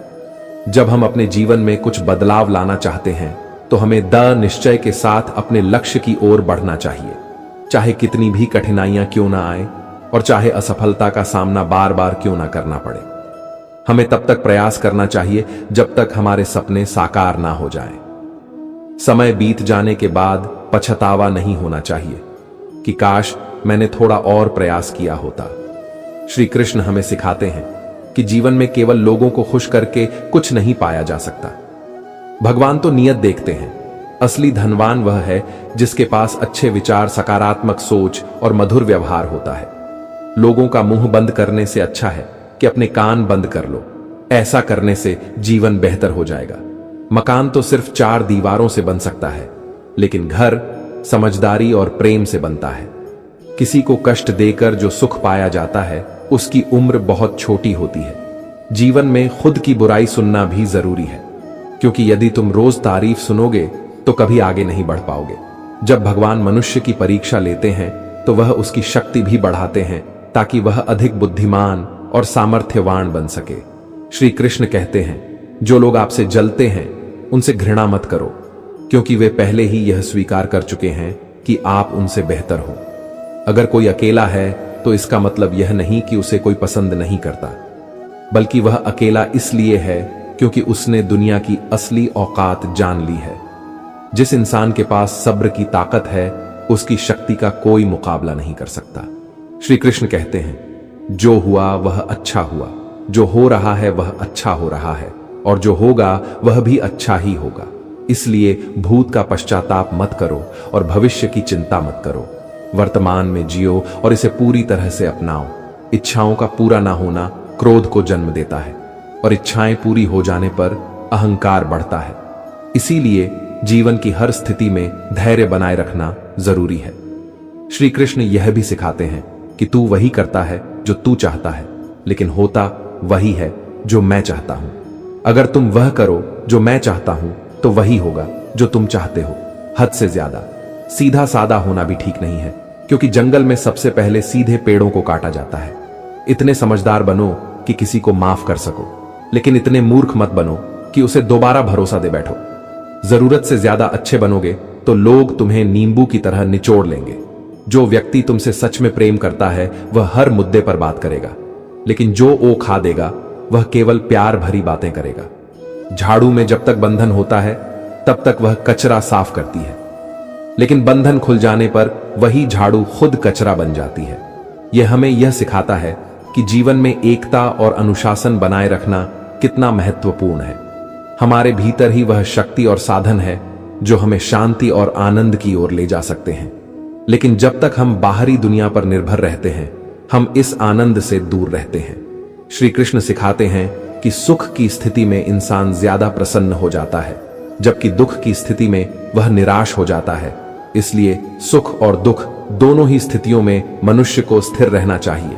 जब हम अपने जीवन में कुछ बदलाव लाना चाहते हैं तो हमें दृढ़ निश्चय के साथ अपने लक्ष्य की ओर बढ़ना चाहिए, चाहे कितनी भी कठिनाइयां क्यों ना आए और चाहे असफलता का सामना बार बार क्यों ना करना पड़े। हमें तब तक प्रयास करना चाहिए जब तक हमारे सपने साकार ना हो जाएं। समय बीत जाने के बाद पछतावा नहीं होना चाहिए कि काश मैंने थोड़ा और प्रयास किया होता। श्री कृष्ण हमें सिखाते हैं कि जीवन में केवल लोगों को खुश करके कुछ नहीं पाया जा सकता। भगवान तो नियत देखते हैं। असली धनवान वह है जिसके पास अच्छे विचार, सकारात्मक सोच और मधुर व्यवहार होता है। लोगों का मुंह बंद करने से अच्छा है कि अपने कान बंद कर लो। ऐसा करने से जीवन बेहतर हो जाएगा। मकान तो सिर्फ 4 दीवारों से बन सकता है, लेकिन घर समझदारी और प्रेम से बनता है। किसी को कष्ट देकर जो सुख पाया जाता है उसकी उम्र बहुत छोटी होती है। जीवन में खुद की बुराई सुनना भी जरूरी है, क्योंकि यदि तुम रोज तारीफ सुनोगे तो कभी आगे नहीं बढ़ पाओगे। जब भगवान मनुष्य की परीक्षा लेते हैं तो वह उसकी शक्ति भी बढ़ाते हैं ताकि वह अधिक बुद्धिमान और सामर्थ्यवान बन सके। श्री कृष्ण कहते हैं जो लोग आपसे जलते हैं उनसे घृणा मत करो, क्योंकि वे पहले ही यह स्वीकार कर चुके हैं कि आप उनसे बेहतर हो। अगर कोई अकेला है तो इसका मतलब यह नहीं कि उसे कोई पसंद नहीं करता, बल्कि वह अकेला इसलिए है क्योंकि उसने दुनिया की असली औकात जान ली है। जिस इंसान के पास सब्र की ताकत है उसकी शक्ति का कोई मुकाबला नहीं कर सकता। श्री कृष्ण कहते हैं जो हुआ वह अच्छा हुआ, जो हो रहा है वह अच्छा हो रहा है, और जो होगा वह भी अच्छा ही होगा। इसलिए भूत का पश्चाताप मत करो और भविष्य की चिंता मत करो। वर्तमान में जियो और इसे पूरी तरह से अपनाओ। इच्छाओं का पूरा ना होना क्रोध को जन्म देता है, और इच्छाएं पूरी हो जाने पर अहंकार बढ़ता है। इसीलिए जीवन की हर स्थिति में धैर्य बनाए रखना जरूरी है। श्री कृष्ण यह भी सिखाते हैं कि तू वही करता है जो तू चाहता है, लेकिन होता वही है जो मैं चाहता हूं। अगर तुम वह करो जो मैं चाहता हूं तो वही होगा जो तुम चाहते हो। हद से ज्यादा सीधा सादा होना भी ठीक नहीं है, क्योंकि जंगल में सबसे पहले सीधे पेड़ों को काटा जाता है। इतने समझदार बनो कि किसी को माफ कर सको, लेकिन इतने मूर्ख मत बनो कि उसे दोबारा भरोसा दे बैठो। जरूरत से ज्यादा अच्छे बनोगे तो लोग तुम्हें नींबू की तरह निचोड़ लेंगे। जो व्यक्ति तुमसे सच में प्रेम करता है वह हर मुद्दे पर बात करेगा, लेकिन जो ओ खा देगा वह केवल प्यार भरी बातें करेगा। झाड़ू में जब तक बंधन होता है तब तक वह कचरा साफ करती है, लेकिन बंधन खुल जाने पर वही झाड़ू खुद कचरा बन जाती है। यह हमें यह सिखाता है कि जीवन में एकता और अनुशासन बनाए रखना कितना महत्वपूर्ण है। हमारे भीतर ही वह शक्ति और साधन है जो हमें शांति और आनंद की ओर ले जा सकते हैं। लेकिन जब तक हम बाहरी दुनिया पर निर्भर रहते हैं, हम इस आनंद से दूर रहते हैं। श्री कृष्ण सिखाते हैं कि सुख की स्थिति में इंसान ज्यादा प्रसन्न हो जाता है, जबकि दुख की स्थिति में वह निराश हो जाता है। इसलिए सुख और दुख दोनों ही स्थितियों में मनुष्य को स्थिर रहना चाहिए।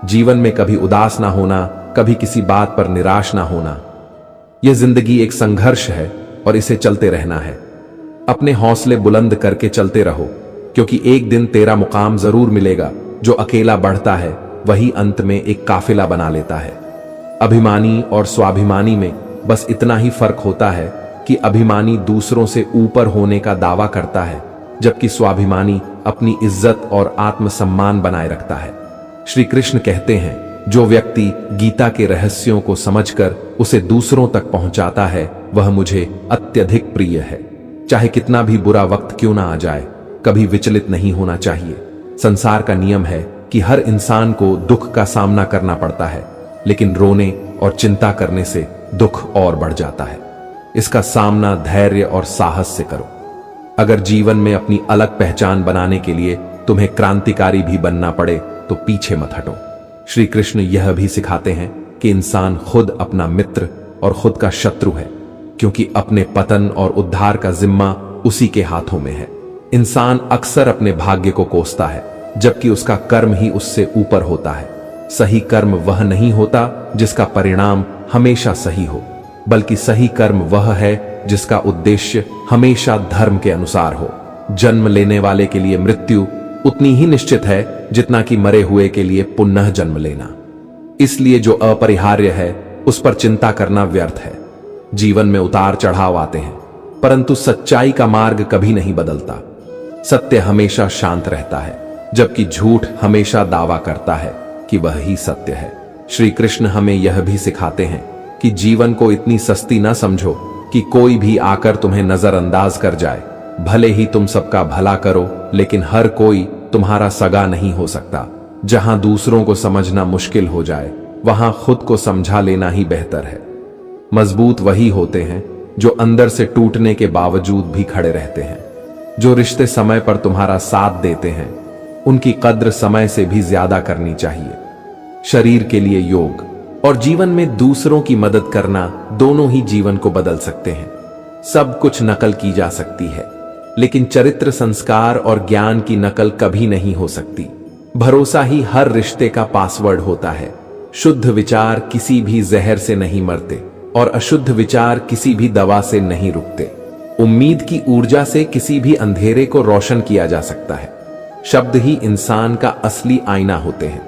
जीवन में कभी उदास ना होना, कभी किसी बात पर निराश ना होना। यह जिंदगी एक संघर्ष है और इसे चलते रहना है। अपने हौसले बुलंद करके चलते रहो, क्योंकि एक दिन तेरा मुकाम जरूर मिलेगा। जो अकेला बढ़ता है वही अंत में एक काफिला बना लेता है। अभिमानी और स्वाभिमानी में बस इतना ही फर्क होता है कि अभिमानी दूसरों से ऊपर होने का दावा करता है, जबकि स्वाभिमानी अपनी इज्जत और आत्मसम्मान बनाए रखता है। श्री कृष्ण कहते हैं, जो व्यक्ति गीता के रहस्यों को समझकर उसे दूसरों तक पहुंचाता है वह मुझे अत्यधिक प्रिय है। चाहे कितना भी बुरा वक्त क्यों ना आ जाए, कभी विचलित नहीं होना चाहिए। संसार का नियम है कि हर इंसान को दुख का सामना करना पड़ता है, लेकिन रोने और चिंता करने से दुख और बढ़ जाता है। इसका सामना धैर्य और साहस से करो। अगर जीवन में अपनी अलग पहचान बनाने के लिए तुम्हें क्रांतिकारी भी बनना पड़े तो पीछे मत हटो। श्री कृष्ण यह भी सिखाते हैं कि इंसान खुद अपना मित्र और खुद का शत्रु है, क्योंकि अपने पतन और उद्धार का जिम्मा उसी के हाथों में है। इंसान अक्सर अपने भाग्य को कोसता है, जबकि उसका कर्म ही उससे ऊपर होता है। सही कर्म वह नहीं होता जिसका परिणाम हमेशा सही हो, बल्कि सही कर्म वह है जिसका उद्देश्य हमेशा धर्म के अनुसार हो। जन्म लेने वाले के लिए मृत्यु उतनी ही निश्चित है जितना कि मरे हुए के लिए पुनः जन्म लेना। इसलिए जो अपरिहार्य है उस पर चिंता करना व्यर्थ है। जीवन में उतार चढ़ाव आते हैं, परंतु सच्चाई का मार्ग कभी नहीं बदलता। सत्य हमेशा शांत रहता है, जबकि झूठ हमेशा दावा करता है कि वह ही सत्य है। श्री कृष्ण हमें यह भी सिखाते हैं कि जीवन को इतनी सस्ती न समझो कि कोई भी आकर तुम्हें नजरअंदाज कर जाए। भले ही तुम सबका भला करो, लेकिन हर कोई तुम्हारा सगा नहीं हो सकता। जहां दूसरों को समझना मुश्किल हो जाए, वहां खुद को समझा लेना ही बेहतर है। मजबूत वही होते हैं जो अंदर से टूटने के बावजूद भी खड़े रहते हैं। जो रिश्ते समय पर तुम्हारा साथ देते हैं, उनकी कद्र समय से भी ज्यादा करनी चाहिए। शरीर के लिए योग और जीवन में दूसरों की मदद करना दोनों ही जीवन को बदल सकते हैं। सब कुछ नकल की जा सकती है, लेकिन चरित्र, संस्कार और ज्ञान की नकल कभी नहीं हो सकती। भरोसा ही हर रिश्ते का पासवर्ड होता है। शुद्ध विचार किसी भी जहर से नहीं मरते और अशुद्ध विचार किसी भी दवा से नहीं रुकते। उम्मीद की ऊर्जा से किसी भी अंधेरे को रोशन किया जा सकता है। शब्द ही इंसान का असली आईना होते हैं,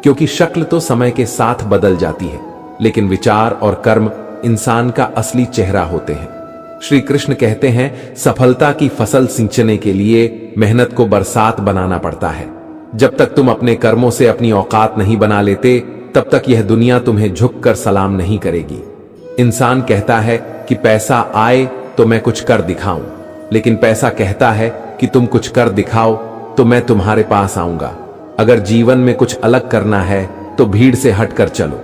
क्योंकि शक्ल तो समय के साथ बदल जाती है, लेकिन विचार और कर्म इंसान का असली चेहरा होते हैं। श्री कृष्ण कहते हैं, सफलता की फसल सींचने के लिए मेहनत को बरसात बनाना पड़ता है। जब तक तुम अपने कर्मों से अपनी औकात नहीं बना लेते, तब तक यह दुनिया तुम्हें झुककर सलाम नहीं करेगी। इंसान कहता है कि पैसा आए तो मैं कुछ कर दिखाऊं, लेकिन पैसा कहता है कि तुम कुछ कर दिखाओ तो मैं तुम्हारे पास आऊंगा। अगर जीवन में कुछ अलग करना है तो भीड़ से हटकर चलो।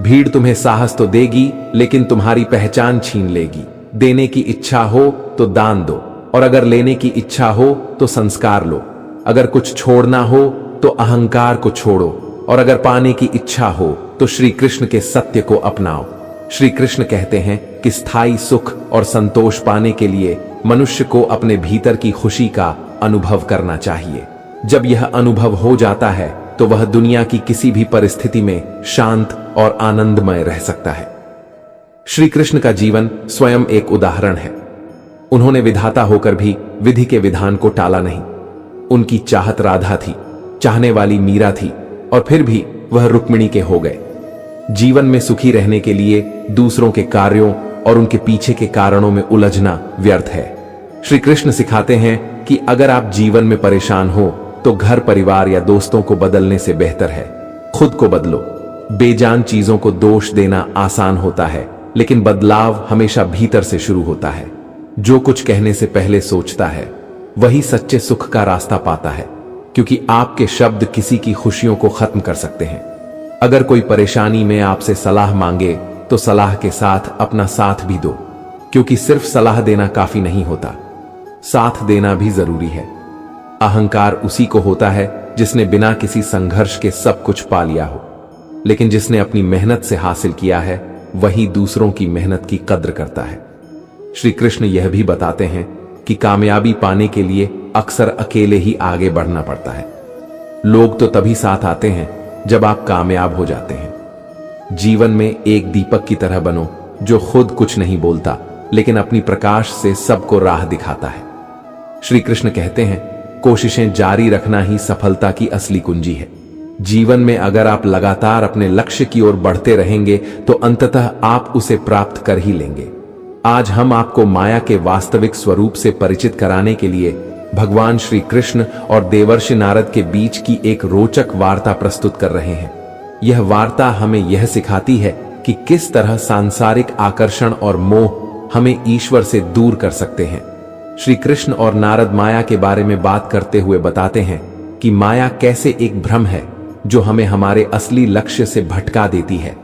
भीड़ तुम्हें साहस तो देगी, लेकिन तुम्हारी पहचान छीन लेगी। देने की इच्छा हो तो दान दो, और अगर लेने की इच्छा हो तो संस्कार लो। अगर कुछ छोड़ना हो तो अहंकार को छोड़ो, और अगर पाने की इच्छा हो तो श्री कृष्ण के सत्य को अपनाओ। श्री कृष्ण कहते हैं कि स्थायी सुख और संतोष पाने के लिए मनुष्य को अपने भीतर की खुशी का अनुभव करना चाहिए। जब यह अनुभव हो जाता है तो वह दुनिया की किसी भी परिस्थिति में शांत और आनंदमय रह सकता है। श्री कृष्ण का जीवन स्वयं एक उदाहरण है। उन्होंने विधाता होकर भी विधि के विधान को टाला नहीं। उनकी चाहत राधा थी, चाहने वाली मीरा थी, और फिर भी वह रुक्मिणी के हो गए। जीवन में सुखी रहने के लिए दूसरों के कार्यों और उनके पीछे के कारणों में उलझना व्यर्थ है। श्री कृष्ण सिखाते हैं कि अगर आप जीवन में परेशान हो तो घर, परिवार या दोस्तों को बदलने से बेहतर है खुद को बदलो। बेजान चीजों को दोष देना आसान होता है, लेकिन बदलाव हमेशा भीतर से शुरू होता है। जो कुछ कहने से पहले सोचता है वही सच्चे सुख का रास्ता पाता है, क्योंकि आपके शब्द किसी की खुशियों को खत्म कर सकते हैं। अगर कोई परेशानी में आपसे सलाह मांगे तो सलाह के साथ अपना साथ भी दो, क्योंकि सिर्फ सलाह देना काफी नहीं होता, साथ देना भी जरूरी है। अहंकार उसी को होता है जिसने बिना किसी संघर्ष के सब कुछ पा लिया हो, लेकिन जिसने अपनी मेहनत से हासिल किया है वही दूसरों की मेहनत की कद्र करता है। श्री कृष्ण यह भी बताते हैं कि कामयाबी पाने के लिए अक्सर अकेले ही आगे बढ़ना पड़ता है। लोग तो तभी साथ आते हैं जब आप कामयाब हो जाते हैं। जीवन में एक दीपक की तरह बनो जो खुद कुछ नहीं बोलता, लेकिन अपनी प्रकाश से सबको राह दिखाता है। श्री कृष्ण कहते हैं, कोशिशें जारी रखना ही सफलता की असली कुंजी है। जीवन में अगर आप लगातार अपने लक्ष्य की ओर बढ़ते रहेंगे तो अंततः आप उसे प्राप्त कर ही लेंगे। आज हम आपको माया के वास्तविक स्वरूप से परिचित कराने के लिए भगवान श्री कृष्ण और देवर्षि नारद के बीच की एक रोचक वार्ता प्रस्तुत कर रहे हैं। यह वार्ता हमें यह सिखाती है कि किस तरह सांसारिक आकर्षण और मोह हमें ईश्वर से दूर कर सकते हैं। श्री कृष्ण और नारद माया के बारे में बात करते हुए बताते हैं कि माया कैसे एक भ्रम है जो हमें हमारे असली लक्ष्य से भटका देती है।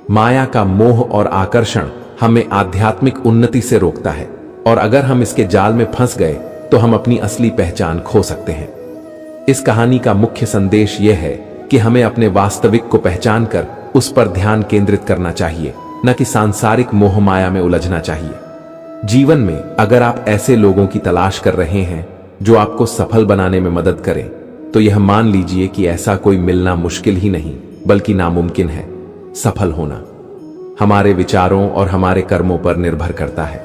माया का मोह और आकर्षण हमें आध्यात्मिक उन्नति से रोकता है, और अगर हम इसके जाल में फंस गए तो हम अपनी असली पहचान खो सकते हैं। इस कहानी का मुख्य संदेश यह है कि हमें अपने वास्तविक को पहचान कर उस पर ध्यान केंद्रित करना चाहिए, न कि सांसारिक मोह माया में उलझना चाहिए। जीवन में अगर आप ऐसे लोगों की तलाश कर रहे हैं जो आपको सफल बनाने में मदद करें, तो यह मान लीजिए कि ऐसा कोई मिलना मुश्किल ही नहीं बल्कि नामुमकिन है। सफल होना हमारे विचारों और हमारे कर्मों पर निर्भर करता है।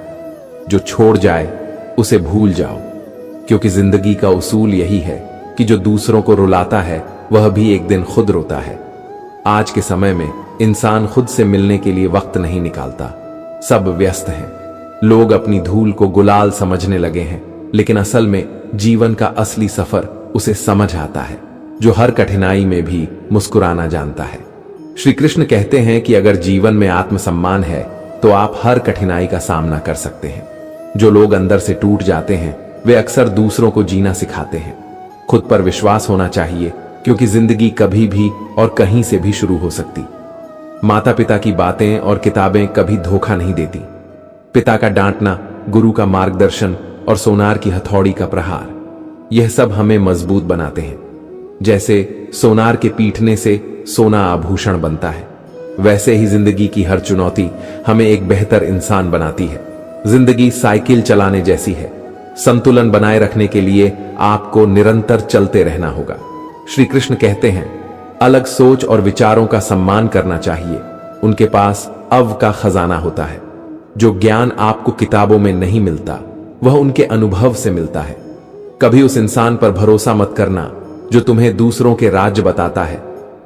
जो छोड़ जाए उसे भूल जाओ, क्योंकि जिंदगी का उसूल यही है कि जो दूसरों को रुलाता है वह भी एक दिन खुद रोता है। आज के समय में इंसान खुद से मिलने के लिए वक्त नहीं निकालता। सब व्यस्त हैं। लोग अपनी धूल को गुलाल समझने लगे हैं, लेकिन असल में जीवन का असली सफर उसे समझ आता है जो हर कठिनाई में भी मुस्कुराना जानता है। श्री कृष्ण कहते हैं कि अगर जीवन में आत्मसम्मान है तो आप हर कठिनाई का सामना कर सकते हैं। जो लोग अंदर से टूट जाते हैं वे अक्सर दूसरों को जीना सिखाते हैं। खुद पर विश्वास होना चाहिए, क्योंकि जिंदगी कभी भी और कहीं से भी शुरू हो सकती। माता पिता की बातें और किताबें कभी धोखा नहीं देती। पिता का डांटना, गुरु का मार्गदर्शन और सोनार की हथौड़ी का प्रहार, यह सब हमें मजबूत बनाते हैं। जैसे सोनार के पीटने से सोना आभूषण बनता है, वैसे ही जिंदगी की हर चुनौती हमें एक बेहतर इंसान बनाती है। जिंदगी साइकिल चलाने जैसी है। संतुलन बनाए रखने के लिए आपको निरंतर चलते रहना होगा। श्री कृष्ण कहते हैं, अलग सोच और विचारों का सम्मान करना चाहिए। उनके पास अव का खजाना होता है। जो ज्ञान आपको किताबों में नहीं मिलता वह उनके अनुभव से मिलता है। कभी उस इंसान पर भरोसा मत करना जो तुम्हें दूसरों के राज्य बताता है,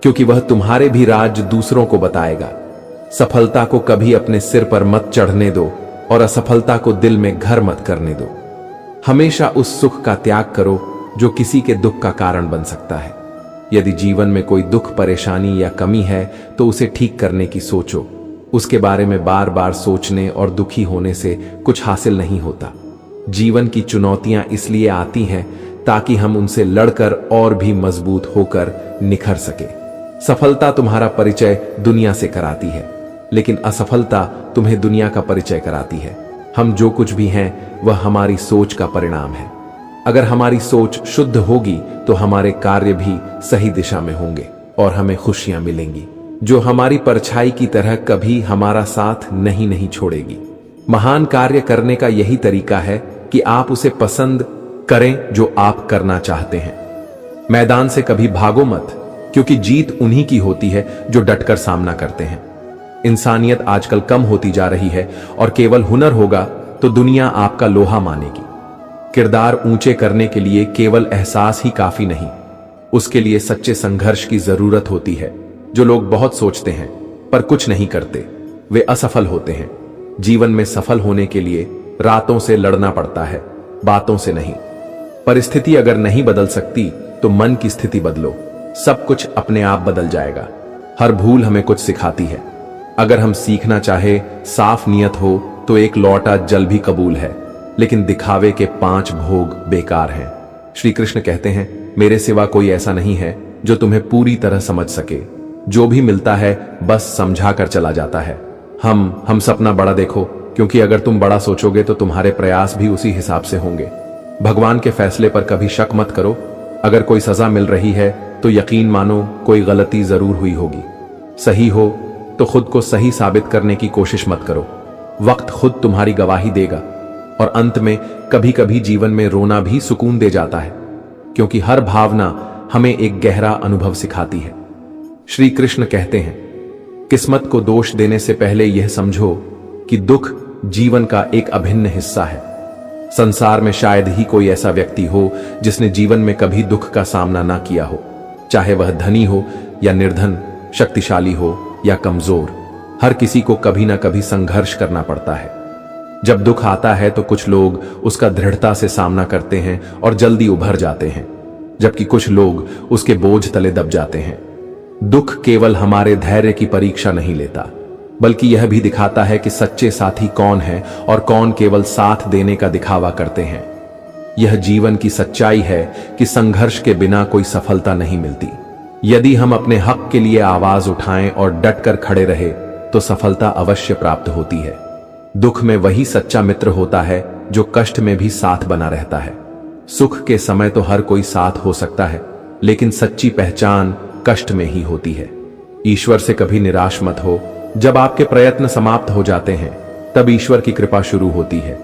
क्योंकि वह तुम्हारे भी राज्य दूसरों को बताएगा। सफलता को कभी अपने सिर पर मत चढ़ने दो और असफलता को दिल में घर मत करने दो। हमेशा उस सुख का त्याग करो जो किसी के दुख का कारण बन सकता है। यदि जीवन में कोई दुख, परेशानी या कमी है तो उसे ठीक करने की सोचो। उसके बारे में बार बार सोचने और दुखी होने से कुछ हासिल नहीं होता। जीवन की चुनौतियां इसलिए आती हैं ताकि हम उनसे लड़कर और भी मजबूत होकर निखर सके। सफलता तुम्हारा परिचय दुनिया से कराती है, लेकिन असफलता तुम्हें दुनिया का परिचय कराती है। हम जो कुछ भी हैं वह हमारी सोच का परिणाम है। अगर हमारी सोच शुद्ध होगी तो हमारे कार्य भी सही दिशा में होंगे और हमें खुशियां मिलेंगी, जो हमारी परछाई की तरह कभी हमारा साथ नहीं छोड़ेगी। महान कार्य करने का यही तरीका है कि आप उसे पसंद करें जो आप करना चाहते हैं। मैदान से कभी भागो मत, क्योंकि जीत उन्हीं की होती है जो डटकर सामना करते हैं। इंसानियत आजकल कम होती जा रही है और केवल हुनर होगा तो दुनिया आपका लोहा मानेगी। किरदार ऊंचे करने के लिए केवल एहसास ही काफी नहीं, उसके लिए सच्चे संघर्ष की जरूरत होती है। जो लोग बहुत सोचते हैं पर कुछ नहीं करते, वे असफल होते हैं। जीवन में सफल होने के लिए रातों से लड़ना पड़ता है, बातों से नहीं। परिस्थिति अगर नहीं बदल सकती तो मन की स्थिति बदलो, सब कुछ अपने आप बदल जाएगा। हर भूल हमें कुछ सिखाती है। अगर हम सीखना चाहे, साफ नियत हो तो एक लौटा जल भी कबूल है, लेकिन दिखावे के 5 भोग बेकार हैं। श्री कृष्ण कहते हैं, मेरे सिवा कोई ऐसा नहीं है जो तुम्हें पूरी तरह समझ सके। जो भी मिलता है बस समझा कर चला जाता है। हम सपना बड़ा देखो, क्योंकि अगर तुम बड़ा सोचोगे तो तुम्हारे प्रयास भी उसी हिसाब से होंगे। भगवान के फैसले पर कभी शक मत करो। अगर कोई सजा मिल रही है तो यकीन मानो कोई गलती जरूर हुई होगी। सही हो तो खुद को सही साबित करने की कोशिश मत करो। वक्त खुद तुम्हारी गवाही देगा। और अंत में कभी कभी जीवन में रोना भी सुकून दे जाता है, क्योंकि हर भावना हमें एक गहरा अनुभव सिखाती है। श्री कृष्ण कहते हैं, किस्मत को दोष देने से पहले यह समझो कि दुख जीवन का एक अभिन्न हिस्सा है। संसार में शायद ही कोई ऐसा व्यक्ति हो जिसने जीवन में कभी दुख का सामना ना किया हो, चाहे वह धनी हो या निर्धन, शक्तिशाली हो या कमजोर। हर किसी को कभी ना कभी संघर्ष करना पड़ता है। जब दुख आता है तो कुछ लोग उसका दृढ़ता से सामना करते हैं और जल्दी उभर जाते हैं, जबकि कुछ लोग उसके बोझ तले दब जाते हैं। दुख केवल हमारे धैर्य की परीक्षा नहीं लेता, बल्कि यह भी दिखाता है कि सच्चे साथी कौन है और कौन केवल साथ देने का दिखावा करते हैं। यह जीवन की सच्चाई है कि संघर्ष के बिना कोई सफलता नहीं मिलती। यदि हम अपने हक के लिए आवाज उठाएं और डटकर खड़े रहे तो सफलता अवश्य प्राप्त होती है। दुख में वही सच्चा मित्र होता है जो कष्ट में भी साथ बना रहता है। सुख के समय तो हर कोई साथ हो सकता है, लेकिन सच्ची पहचान कष्ट में ही होती है। ईश्वर से कभी निराश मत हो। जब आपके प्रयत्न समाप्त हो जाते हैं तब ईश्वर की कृपा शुरू होती है।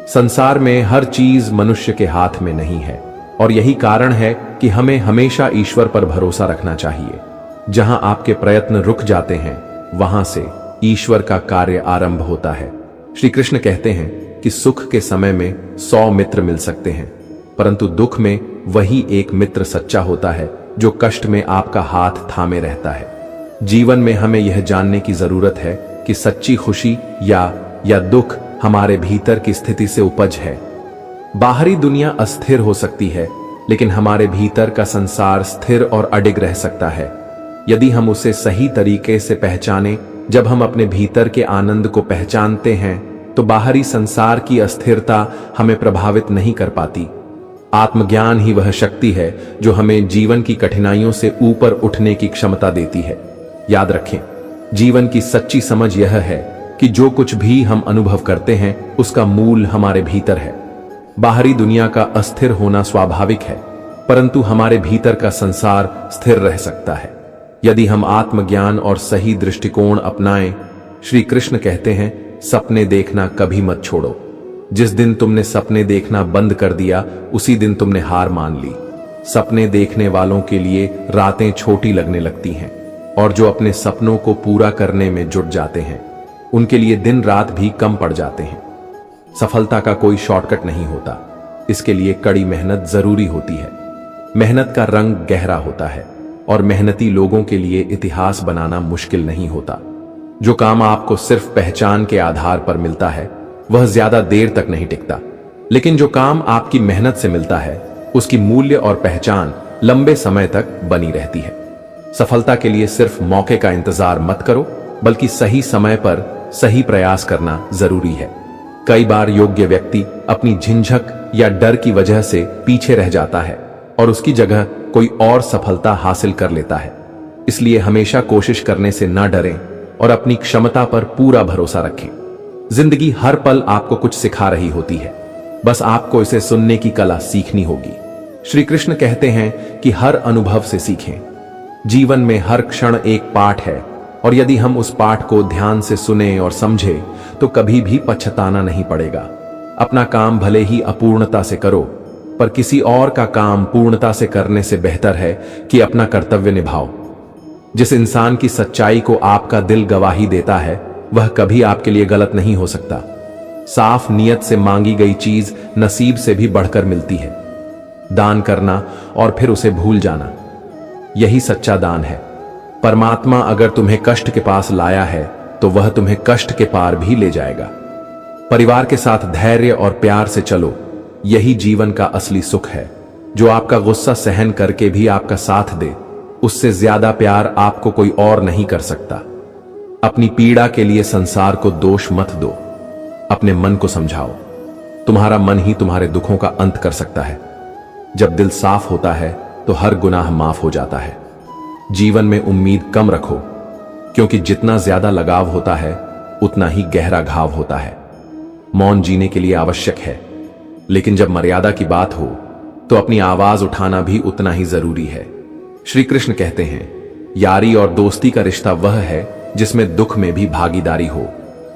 संसार में हर चीज मनुष्य के हाथ में नहीं है, और यही कारण है कि हमें हमेशा ईश्वर पर भरोसा रखना चाहिए। जहां आपके प्रयत्न रुक जाते हैं वहां से ईश्वर का कार्य आरंभ होता है। श्री कृष्ण कहते हैं कि सुख के समय में 100 मित्र मिल सकते हैं, परंतु दुख में वही एक मित्र सच्चा होता है जो कष्ट में आपका हाथ थामे रहता है। जीवन में हमें यह जानने की जरूरत है कि सच्ची खुशी या दुख हमारे भीतर की स्थिति से उपज है। बाहरी दुनिया अस्थिर हो सकती है, लेकिन हमारे भीतर का संसार स्थिर और अडिग रह सकता है यदि हम उसे सही तरीके से पहचाने। जब हम अपने भीतर के आनंद को पहचानते हैं तो बाहरी संसार की अस्थिरता हमें प्रभावित नहीं कर पाती। आत्मज्ञान ही वह शक्ति है जो हमें जीवन की कठिनाइयों से ऊपर उठने की क्षमता देती है। याद रखें, जीवन की सच्ची समझ यह है कि जो कुछ भी हम अनुभव करते हैं उसका मूल हमारे भीतर है। बाहरी दुनिया का अस्थिर होना स्वाभाविक है, परंतु हमारे भीतर का संसार स्थिर रह सकता है यदि हम आत्मज्ञान और सही दृष्टिकोण अपनाएं। श्री कृष्ण कहते हैं, सपने देखना कभी मत छोड़ो। जिस दिन तुमने सपने देखना बंद कर दिया उसी दिन तुमने हार मान ली। सपने देखने वालों के लिए रातें छोटी लगने लगती हैं, और जो अपने सपनों को पूरा करने में जुट जाते हैं उनके लिए दिन रात भी कम पड़ जाते हैं। सफलता का कोई शॉर्टकट नहीं होता, इसके लिए कड़ी मेहनत जरूरी होती है। मेहनत का रंग गहरा होता है और मेहनती लोगों के लिए इतिहास बनाना मुश्किल नहीं होता। जो काम आपको सिर्फ पहचान के आधार पर मिलता है वह ज्यादा देर तक नहीं टिकता, लेकिन जो काम आपकी मेहनत से मिलता है उसकी मूल्य और पहचान लंबे समय तक बनी रहती है। सफलता के लिए सिर्फ मौके का इंतजार मत करो, बल्कि सही समय पर सही प्रयास करना जरूरी है। कई बार योग्य व्यक्ति अपनी झिझक या डर की वजह से पीछे रह जाता है और उसकी जगह कोई और सफलता हासिल कर लेता है। इसलिए हमेशा कोशिश करने से ना डरें और अपनी क्षमता पर पूरा भरोसा रखें। जिंदगी हर पल आपको कुछ सिखा रही होती है, बस आपको इसे सुनने की कला सीखनी होगी। श्री कृष्ण कहते हैं कि हर अनुभव से सीखें। जीवन में हर क्षण एक पाठ है, और यदि हम उस पाठ को ध्यान से सुने और समझे तो कभी भी पछताना नहीं पड़ेगा। अपना काम भले ही अपूर्णता से करो, पर किसी और का काम पूर्णता से करने से बेहतर है कि अपना कर्तव्य निभाओ। जिस इंसान की सच्चाई को आपका दिल गवाही देता है वह कभी आपके लिए गलत नहीं हो सकता। साफ नियत से मांगी गई चीज नसीब से भी बढ़कर मिलती है। दान करना और फिर उसे भूल जाना, यही सच्चा दान है। परमात्मा अगर तुम्हें कष्ट के पास लाया है तो वह तुम्हें कष्ट के पार भी ले जाएगा। परिवार के साथ धैर्य और प्यार से चलो, यही जीवन का असली सुख है। जो आपका गुस्सा सहन करके भी आपका साथ दे, उससे ज्यादा प्यार आपको कोई और नहीं कर सकता। अपनी पीड़ा के लिए संसार को दोष मत दो, अपने मन को समझाओ। तुम्हारा मन ही तुम्हारे दुखों का अंत कर सकता है। जब दिल साफ होता है तो हर गुनाह माफ हो जाता है। जीवन में उम्मीद कम रखो, क्योंकि जितना ज्यादा लगाव होता है उतना ही गहरा घाव होता है। मौन जीने के लिए आवश्यक है, लेकिन जब मर्यादा की बात हो तो अपनी आवाज उठाना भी उतना ही जरूरी है। श्री कृष्ण कहते हैं, यारी और दोस्ती का रिश्ता वह है जिसमें दुख में भी भागीदारी हो,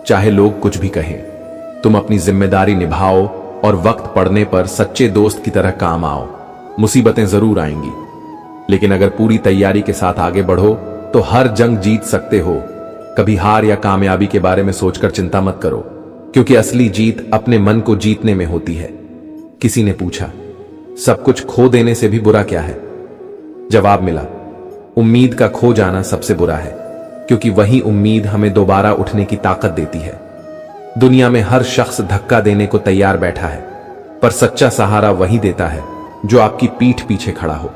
चाहे लोग कुछ भी कहें। तुम अपनी जिम्मेदारी निभाओ और वक्त पड़ने पर सच्चे दोस्त की तरह काम आओ। मुसीबतें जरूर आएंगी, लेकिन अगर पूरी तैयारी के साथ आगे बढ़ो तो हर जंग जीत सकते हो। कभी हार या कामयाबी के बारे में सोचकर चिंता मत करो, क्योंकि असली जीत अपने मन को जीतने में होती है। किसी ने पूछा, सब कुछ खो देने से भी बुरा क्या है? जवाब मिला, उम्मीद का खो जाना सबसे बुरा है, क्योंकि वही उम्मीद हमें दोबारा उठने की ताकत देती है। दुनिया में हर शख्स धक्का देने को तैयार बैठा है, पर सच्चा सहारा वही देता है जो आपकी पीठ पीछे खड़ा हो।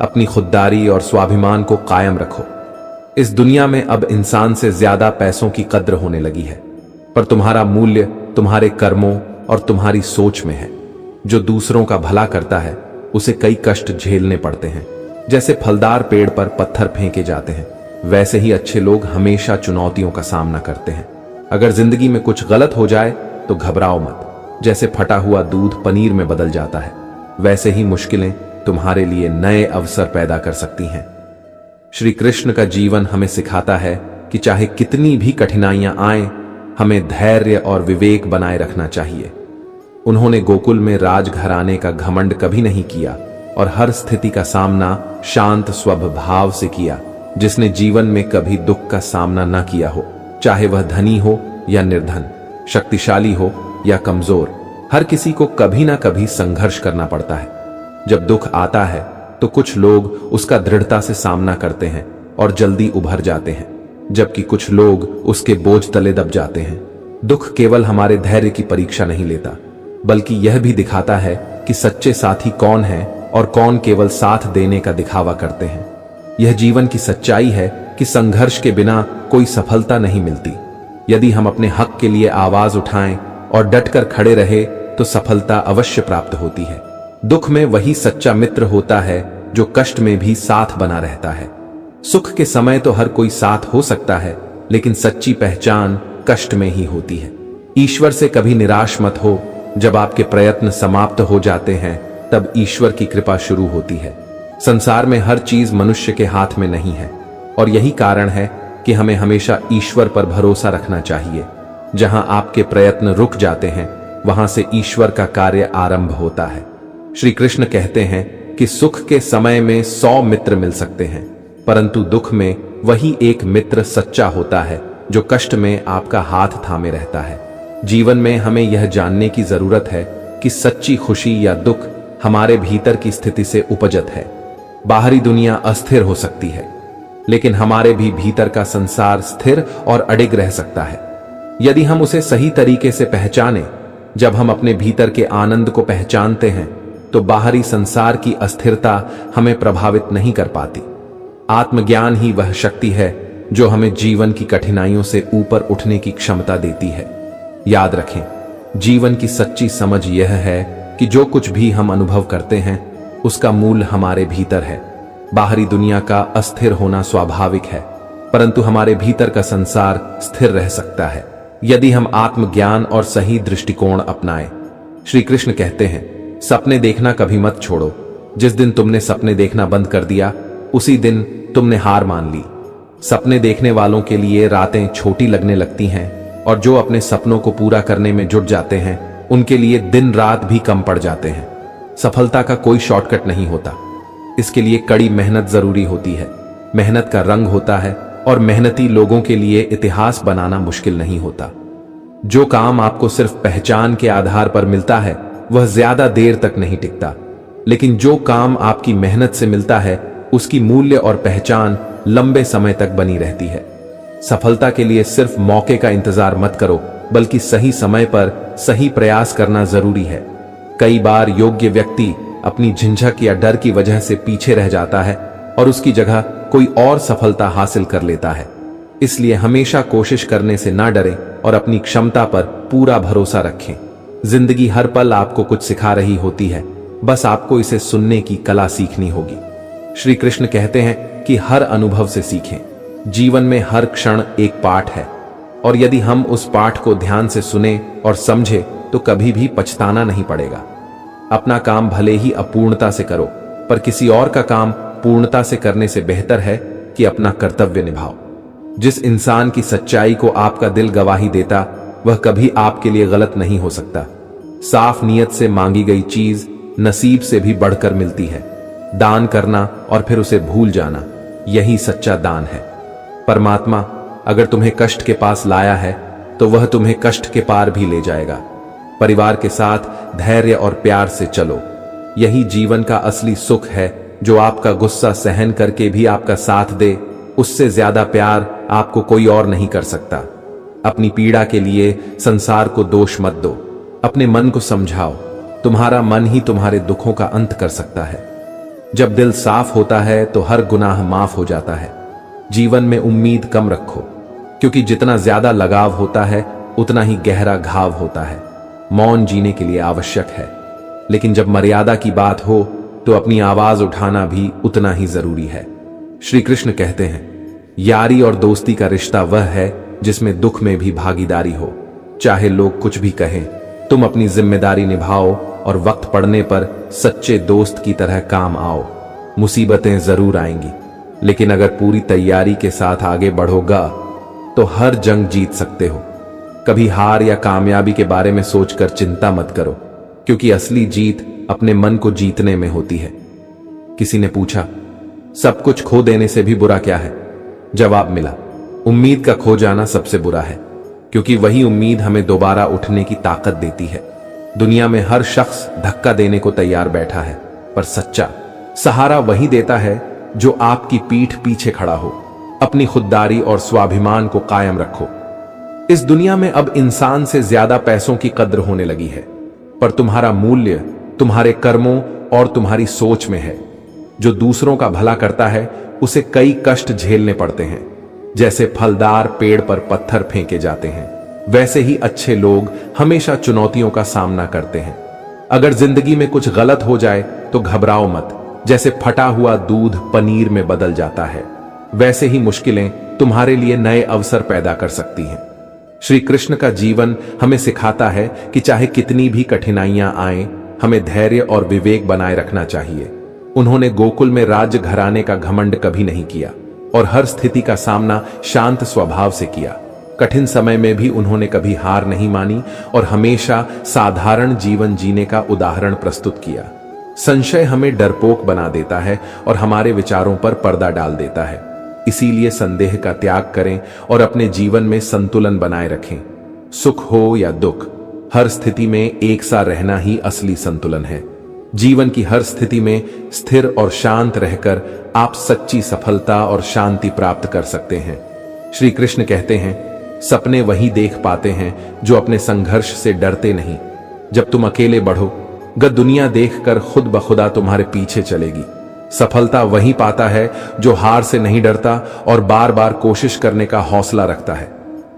अपनी खुददारी और स्वाभिमान को कायम रखो। इस दुनिया में अब इंसान से ज्यादा पैसों की कद्र होने लगी है, पर तुम्हारा मूल्य तुम्हारे कर्मों और तुम्हारी सोच में है। जो दूसरों का भला करता है उसे कई कष्ट झेलने पड़ते हैं। जैसे फलदार पेड़ पर पत्थर फेंके जाते हैं, वैसे ही अच्छे लोग हमेशा चुनौतियों का सामना करते हैं। अगर जिंदगी में कुछ गलत हो जाए तो घबराओ मत। जैसे फटा हुआ दूध पनीर में बदल जाता है, वैसे ही मुश्किलें तुम्हारे लिए नए अवसर पैदा कर सकती हैं। श्री कृष्ण का जीवन हमें सिखाता है कि चाहे कितनी भी कठिनाइयां आएं, हमें धैर्य और विवेक बनाए रखना चाहिए। उन्होंने गोकुल में राजघराने का घमंड कभी नहीं किया और हर स्थिति का सामना शांत स्वभाव से किया। जिसने जीवन में कभी दुख का सामना न किया हो, चाहे वह धनी हो या निर्धन, शक्तिशाली हो या कमजोर, हर किसी को कभी ना कभी संघर्ष करना पड़ता है। जब दुख आता है तो कुछ लोग उसका दृढ़ता से सामना करते हैं और जल्दी उभर जाते हैं, जबकि कुछ लोग उसके बोझ तले दब जाते हैं। दुख केवल हमारे धैर्य की परीक्षा नहीं लेता, बल्कि यह भी दिखाता है कि सच्चे साथी कौन है और कौन केवल साथ देने का दिखावा करते हैं। यह जीवन की सच्चाई है कि संघर्ष के बिना कोई सफलता नहीं मिलती। यदि हम अपने हक के लिए आवाज उठाएं और डटकर खड़े रहे तो सफलता अवश्य प्राप्त होती है। दुख में वही सच्चा मित्र होता है जो कष्ट में भी साथ बना रहता है। सुख के समय तो हर कोई साथ हो सकता है, लेकिन सच्ची पहचान कष्ट में ही होती है। ईश्वर से कभी निराश मत हो। जब आपके प्रयत्न समाप्त हो जाते हैं तब ईश्वर की कृपा शुरू होती है। संसार में हर चीज मनुष्य के हाथ में नहीं है, और यही कारण है कि हमें हमेशा ईश्वर पर भरोसा रखना चाहिए। जहां आपके प्रयत्न रुक जाते हैं, वहां से ईश्वर का कार्य आरंभ होता है। श्री कृष्ण कहते हैं कि सुख के समय में 100 मित्र मिल सकते हैं, परंतु दुख में वही एक मित्र सच्चा होता है जो कष्ट में आपका हाथ थामे रहता है। जीवन में हमें यह जानने की जरूरत है कि सच्ची खुशी या दुख हमारे भीतर की स्थिति से उपजत है। बाहरी दुनिया अस्थिर हो सकती है, लेकिन हमारे भी भीतर का संसार स्थिर और अडिग रह सकता है, यदि हम उसे सही तरीके से पहचाने। जब हम अपने भीतर के आनंद को पहचानते हैं तो बाहरी संसार की अस्थिरता हमें प्रभावित नहीं कर पाती। आत्मज्ञान ही वह शक्ति है जो हमें जीवन की कठिनाइयों से ऊपर उठने की क्षमता देती है। याद रखें, जीवन की सच्ची समझ यह है कि जो कुछ भी हम अनुभव करते हैं उसका मूल हमारे भीतर है। बाहरी दुनिया का अस्थिर होना स्वाभाविक है, परंतु हमारे भीतर का संसार स्थिर रह सकता है यदि हम आत्मज्ञान और सही दृष्टिकोण अपनाएं। श्री कृष्ण कहते हैं, सपने देखना कभी मत छोड़ो। जिस दिन तुमने सपने देखना बंद कर दिया, उसी दिन तुमने हार मान ली। सपने देखने वालों के लिए रातें छोटी लगने लगती हैं, और जो अपने सपनों को पूरा करने में जुट जाते हैं उनके लिए दिन रात भी कम पड़ जाते हैं। सफलता का कोई शॉर्टकट नहीं होता, इसके लिए कड़ी मेहनत जरूरी होती है। मेहनत का रंग होता है और मेहनती लोगों के लिए इतिहास बनाना मुश्किल नहीं होता। जो काम आपको सिर्फ पहचान के आधार पर मिलता है वह ज्यादा देर तक नहीं टिकता, लेकिन जो काम आपकी मेहनत से मिलता है उसकी मूल्य और पहचान लंबे समय तक बनी रहती है। सफलता के लिए सिर्फ मौके का इंतजार मत करो, बल्कि सही समय पर सही प्रयास करना जरूरी है। कई बार योग्य व्यक्ति अपनी झिझक या डर की वजह से पीछे रह जाता है और उसकी जगह कोई और सफलता हासिल कर लेता है। इसलिए हमेशा कोशिश करने से ना डरें और अपनी क्षमता पर पूरा भरोसा रखें। जिंदगी हर पल आपको कुछ सिखा रही होती है, बस आपको इसे सुनने की कला सीखनी होगी। श्री कृष्ण कहते हैं कि हर अनुभव से सीखें। जीवन में हर क्षण एक पाठ है और यदि हम उस पाठ को ध्यान से सुने और समझे तो कभी भी पछताना नहीं पड़ेगा। अपना काम भले ही अपूर्णता से करो, पर किसी और का काम पूर्णता से करने से बेहतर है कि अपना कर्तव्य निभाओ। जिस इंसान की सच्चाई को आपका दिल गवाही देता वह कभी आपके लिए गलत नहीं हो सकता। साफ नीयत से मांगी गई चीज नसीब से भी बढ़कर मिलती है। दान करना और फिर उसे भूल जाना, यही सच्चा दान है। परमात्मा अगर तुम्हें कष्ट के पास लाया है तो वह तुम्हें कष्ट के पार भी ले जाएगा। परिवार के साथ धैर्य और प्यार से चलो, यही जीवन का असली सुख है। जो आपका गुस्सा सहन करके भी आपका साथ दे, उससे ज्यादा प्यार आपको कोई और नहीं कर सकता। अपनी पीड़ा के लिए संसार को दोष मत दो, अपने मन को समझाओ। तुम्हारा मन ही तुम्हारे दुखों का अंत कर सकता है। जब दिल साफ होता है तो हर गुनाह माफ हो जाता है। जीवन में उम्मीद कम रखो, क्योंकि जितना ज्यादा लगाव होता है उतना ही गहरा घाव होता है। मौन जीने के लिए आवश्यक है, लेकिन जब मर्यादा की बात हो तो अपनी आवाज उठाना भी उतना ही जरूरी है। श्री कृष्ण कहते हैं, यारी और दोस्ती का रिश्ता वह है जिसमें दुख में भी भागीदारी हो। चाहे लोग कुछ भी कहें, तुम अपनी जिम्मेदारी निभाओ और वक्त पड़ने पर सच्चे दोस्त की तरह काम आओ। मुसीबतें जरूर आएंगी, लेकिन अगर पूरी तैयारी के साथ आगे बढ़ोगा तो हर जंग जीत सकते हो। कभी हार या कामयाबी के बारे में सोचकर चिंता मत करो, क्योंकि असली जीत अपने मन को जीतने में होती है। किसी ने पूछा, सब कुछ खो देने से भी बुरा क्या है? जवाब मिला, उम्मीद का खो जाना सबसे बुरा है, क्योंकि वही उम्मीद हमें दोबारा उठने की ताकत देती है। दुनिया में हर शख्स धक्का देने को तैयार बैठा है, पर सच्चा सहारा वही देता है जो आपकी पीठ पीछे खड़ा हो। अपनी खुददारी और स्वाभिमान को कायम रखो। इस दुनिया में अब इंसान से ज्यादा पैसों की कद्र होने लगी है, पर तुम्हारा मूल्य तुम्हारे कर्मों और तुम्हारी सोच में है। जो दूसरों का भला करता है उसे कई कष्ट झेलने पड़ते हैं। जैसे फलदार पेड़ पर पत्थर फेंके जाते हैं, वैसे ही अच्छे लोग हमेशा चुनौतियों का सामना करते हैं। अगर जिंदगी में कुछ गलत हो जाए तो घबराओ मत। जैसे फटा हुआ दूध पनीर में बदल जाता है, वैसे ही मुश्किलें तुम्हारे लिए नए अवसर पैदा कर सकती हैं। श्री कृष्ण का जीवन हमें सिखाता है कि चाहे कितनी भी कठिनाइयां आएं, हमें धैर्य और विवेक बनाए रखना चाहिए। उन्होंने गोकुल में राज्य घराने का घमंड कभी नहीं किया और हर स्थिति का सामना शांत स्वभाव से किया। कठिन समय में भी उन्होंने कभी हार नहीं मानी और हमेशा साधारण जीवन जीने का उदाहरण प्रस्तुत किया। संशय हमें डरपोक बना देता है और हमारे विचारों पर पर्दा डाल देता है। इसीलिए संदेह का त्याग करें और अपने जीवन में संतुलन बनाए रखें। सुख हो या दुख, हर स्थिति में एक सा रहना ही असली संतुलन है। जीवन की हर स्थिति में स्थिर और शांत रहकर आप सच्ची सफलता और शांति प्राप्त कर सकते हैं। श्री कृष्ण कहते हैं, सपने वही देख पाते हैं जो अपने संघर्ष से डरते नहीं। जब तुम अकेले बढ़ो, दुनिया देखकर खुद ब खुदा तुम्हारे पीछे चलेगी। सफलता वही पाता है जो हार से नहीं डरता और बार बार कोशिश करने का हौसला रखता है।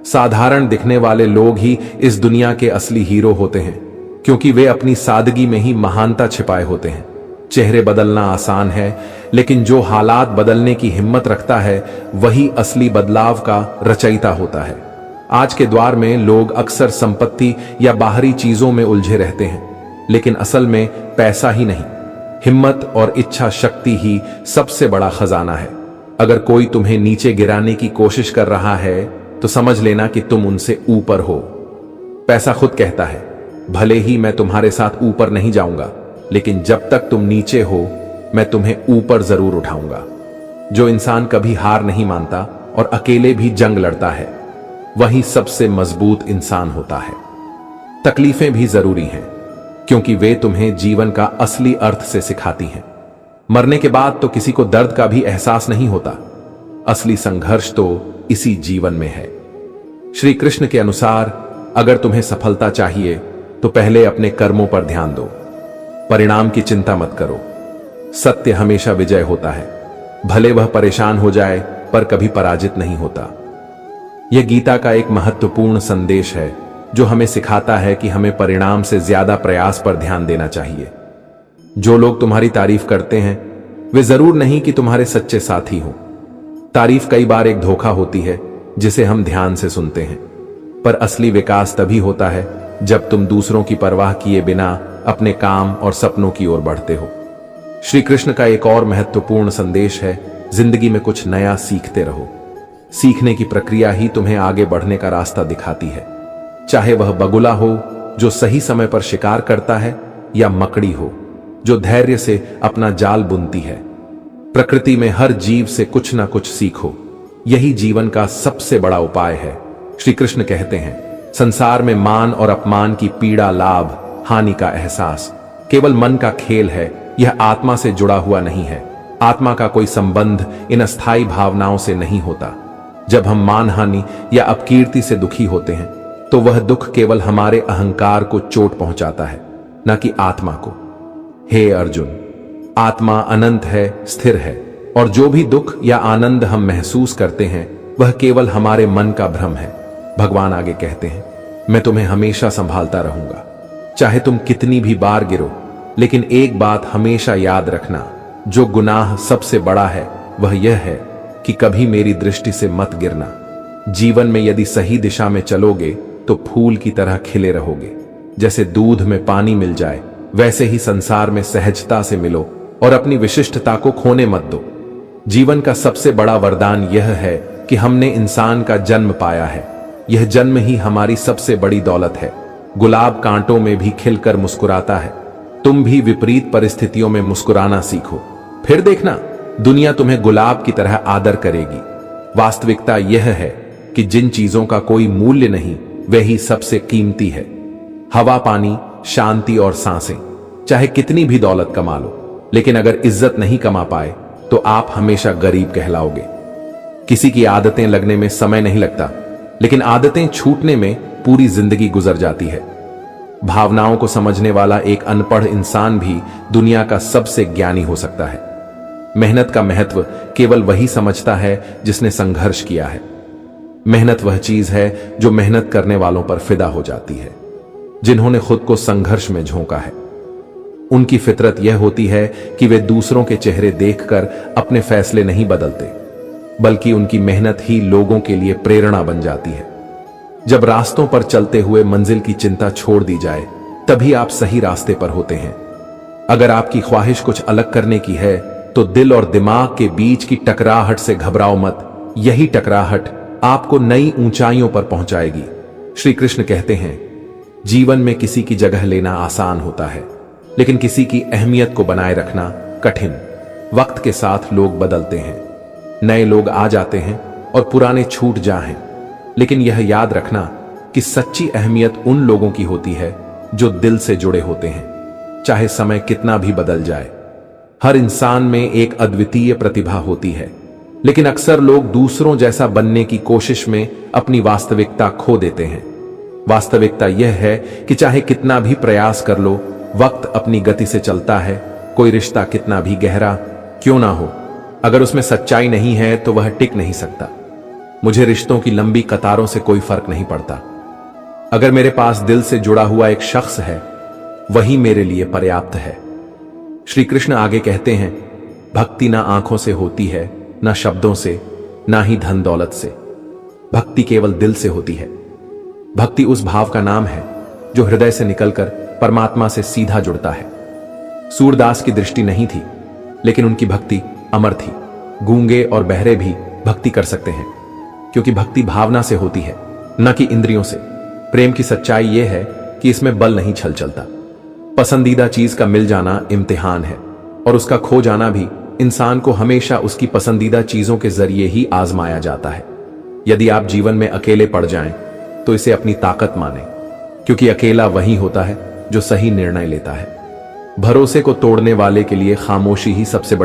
साधारण दिखने वाले लोग ही इस दुनिया के असली हीरो होते हैं, क्योंकि वे अपनी सादगी में ही महानता छिपाए होते हैं। चेहरे बदलना आसान है, लेकिन जो हालात बदलने की हिम्मत रखता है वही असली बदलाव का रचयिता होता है। आज के दौर में लोग अक्सर संपत्ति या बाहरी चीजों में उलझे रहते हैं, लेकिन असल में पैसा ही नहीं, हिम्मत और इच्छा शक्ति ही सबसे बड़ा खजाना है। अगर कोई तुम्हें नीचे गिराने की कोशिश कर रहा है तो समझ लेना कि तुम उनसे ऊपर हो। पैसा खुद कहता है, भले ही मैं तुम्हारे साथ ऊपर नहीं जाऊंगा, लेकिन जब तक तुम नीचे हो मैं तुम्हें ऊपर जरूर उठाऊंगा। जो इंसान कभी हार नहीं मानता और अकेले भी जंग लड़ता है, वही सबसे मजबूत इंसान होता है। तकलीफें भी जरूरी हैं, क्योंकि वे तुम्हें जीवन का असली अर्थ से सिखाती हैं। मरने के बाद तो किसी को दर्द का भी एहसास नहीं होता। असली संघर्ष तो इसी जीवन में है। श्री कृष्ण के अनुसार अगर तुम्हें सफलता चाहिए तो पहले अपने कर्मों पर ध्यान दो। परिणाम की चिंता मत करो। सत्य हमेशा विजय होता है। भले वह परेशान हो जाए पर कभी पराजित नहीं होता। यह गीता का एक महत्वपूर्ण संदेश है जो हमें सिखाता है कि हमें परिणाम से ज्यादा प्रयास पर ध्यान देना चाहिए। जो लोग तुम्हारी तारीफ करते हैं वे जरूर नहीं कि तुम्हारे सच्चे साथी हों। तारीफ कई बार एक धोखा होती है जिसे हम ध्यान से सुनते हैं, पर असली विकास तभी होता है जब तुम दूसरों की परवाह किए बिना अपने काम और सपनों की ओर बढ़ते हो। श्री कृष्ण का एक और महत्वपूर्ण संदेश है, जिंदगी में कुछ नया सीखते रहो। सीखने की प्रक्रिया ही तुम्हें आगे बढ़ने का रास्ता दिखाती है। चाहे वह बगुला हो जो सही समय पर शिकार करता है, या मकड़ी हो जो धैर्य से अपना जाल बुनती है। प्रकृति में हर जीव से कुछ ना कुछ सीखो, यही जीवन का सबसे बड़ा उपाय है। श्री कृष्ण कहते हैं, संसार में मान और अपमान की पीड़ा, लाभ हानि का एहसास केवल मन का खेल है। यह आत्मा से जुड़ा हुआ नहीं है। आत्मा का कोई संबंध इन अस्थायी भावनाओं से नहीं होता। जब हम मानहानि या अपकीर्ति से दुखी होते हैं तो वह दुख केवल हमारे अहंकार को चोट पहुंचाता है, न कि आत्मा को। हे अर्जुन, आत्मा अनंत है, स्थिर है, और जो भी दुख या आनंद हम महसूस करते हैं वह केवल हमारे मन का भ्रम है। भगवान आगे कहते हैं, मैं तुम्हें हमेशा संभालता रहूंगा, चाहे तुम कितनी भी बार गिरो। लेकिन एक बात हमेशा याद रखना, जो गुनाह सबसे बड़ा है वह यह है कि कभी मेरी दृष्टि से मत गिरना। जीवन में यदि सही दिशा में चलोगे तो फूल की तरह खिले रहोगे। जैसे दूध में पानी मिल जाए वैसे ही संसार में सहजता से मिलो और अपनी विशिष्टता को खोने मत दो। जीवन का सबसे बड़ा वरदान यह है कि हमने इंसान का जन्म पाया है। यह जन्म ही हमारी सबसे बड़ी दौलत है। गुलाब कांटों में भी खिलकर मुस्कुराता है। तुम भी विपरीत परिस्थितियों में मुस्कुराना सीखो, फिर देखना दुनिया तुम्हें गुलाब की तरह आदर करेगी। वास्तविकता यह है कि जिन चीजों का कोई मूल्य नहीं वे ही सबसे कीमती है। हवा, पानी, शांति और सांसें। चाहे कितनी भी दौलत कमा लो, लेकिन अगर इज्जत नहीं कमा पाए तो आप हमेशा गरीब कहलाओगे। किसी की आदतें लगने में समय नहीं लगता, लेकिन आदतें छूटने में पूरी जिंदगी गुजर जाती है। भावनाओं को समझने वाला एक अनपढ़ इंसान भी दुनिया का सबसे ज्ञानी हो सकता है। मेहनत का महत्व केवल वही समझता है जिसने संघर्ष किया है। मेहनत वह चीज है जो मेहनत करने वालों पर फिदा हो जाती है, जिन्होंने खुद को संघर्ष में झोंका है। उनकी फितरत यह होती है कि वे दूसरों के चेहरे देखकर अपने फैसले नहीं बदलते, बल्कि उनकी मेहनत ही लोगों के लिए प्रेरणा बन जाती है। जब रास्तों पर चलते हुए मंजिल की चिंता छोड़ दी जाए, तभी आप सही रास्ते पर होते हैं। अगर आपकी ख्वाहिश कुछ अलग करने की है तो दिल और दिमाग के बीच की टकराहट से घबराओ मत। यही टकराहट आपको नई ऊंचाइयों पर पहुंचाएगी। श्री कृष्ण कहते हैं, जीवन में किसी की जगह लेना आसान होता है, लेकिन किसी की अहमियत को बनाए रखना कठिन। वक्त के साथ लोग बदलते हैं, नए लोग आ जाते हैं और पुराने छूट जाएं। लेकिन यह याद रखना कि सच्ची अहमियत उन लोगों की होती है जो दिल से जुड़े होते हैं, चाहे समय कितना भी बदल जाए। हर इंसान में एक अद्वितीय प्रतिभा होती है, लेकिन अक्सर लोग दूसरों जैसा बनने की कोशिश में अपनी वास्तविकता खो देते हैं। वास्तविकता यह है कि चाहे कितना भी प्रयास कर लो, वक्त अपनी गति से चलता है। कोई रिश्ता कितना भी गहरा क्यों ना हो, अगर उसमें सच्चाई नहीं है तो वह टिक नहीं सकता। मुझे रिश्तों की लंबी कतारों से कोई फर्क नहीं पड़ता। अगर मेरे पास दिल से जुड़ा हुआ एक शख्स है, वही मेरे लिए पर्याप्त है। श्री कृष्ण आगे कहते हैं, भक्ति ना आंखों से होती है, ना शब्दों से, ना ही धन दौलत से। भक्ति केवल दिल से होती है। भक्ति उस भाव का नाम है जो हृदय से निकलकर परमात्मा से सीधा जुड़ता है। सूरदास की दृष्टि नहीं थी, लेकिन उनकी भक्ति अमर थी। गूंगे और बहरे भी भक्ति कर सकते हैं, क्योंकि भक्ति भावना से होती है, न कि इंद्रियों से। प्रेम की सच्चाई यह है कि इसमें बल नहीं छल चलता। पसंदीदा चीज का मिल जाना इम्तिहान है, और उसका खो जाना भी इंसान को हमेशा उसकी पसंदीदा चीजों के जरिए ही आजमाया जाता है। यदि आप जीवन में अकेले पड़ जाएं, तो इसे अपनी ताकत मानें, क्योंकि अकेला वही होता है जो सही निर्णय लेता है। भरोसे को तोड़ने वाले के लिए खामोशी ही सबसे बड़ी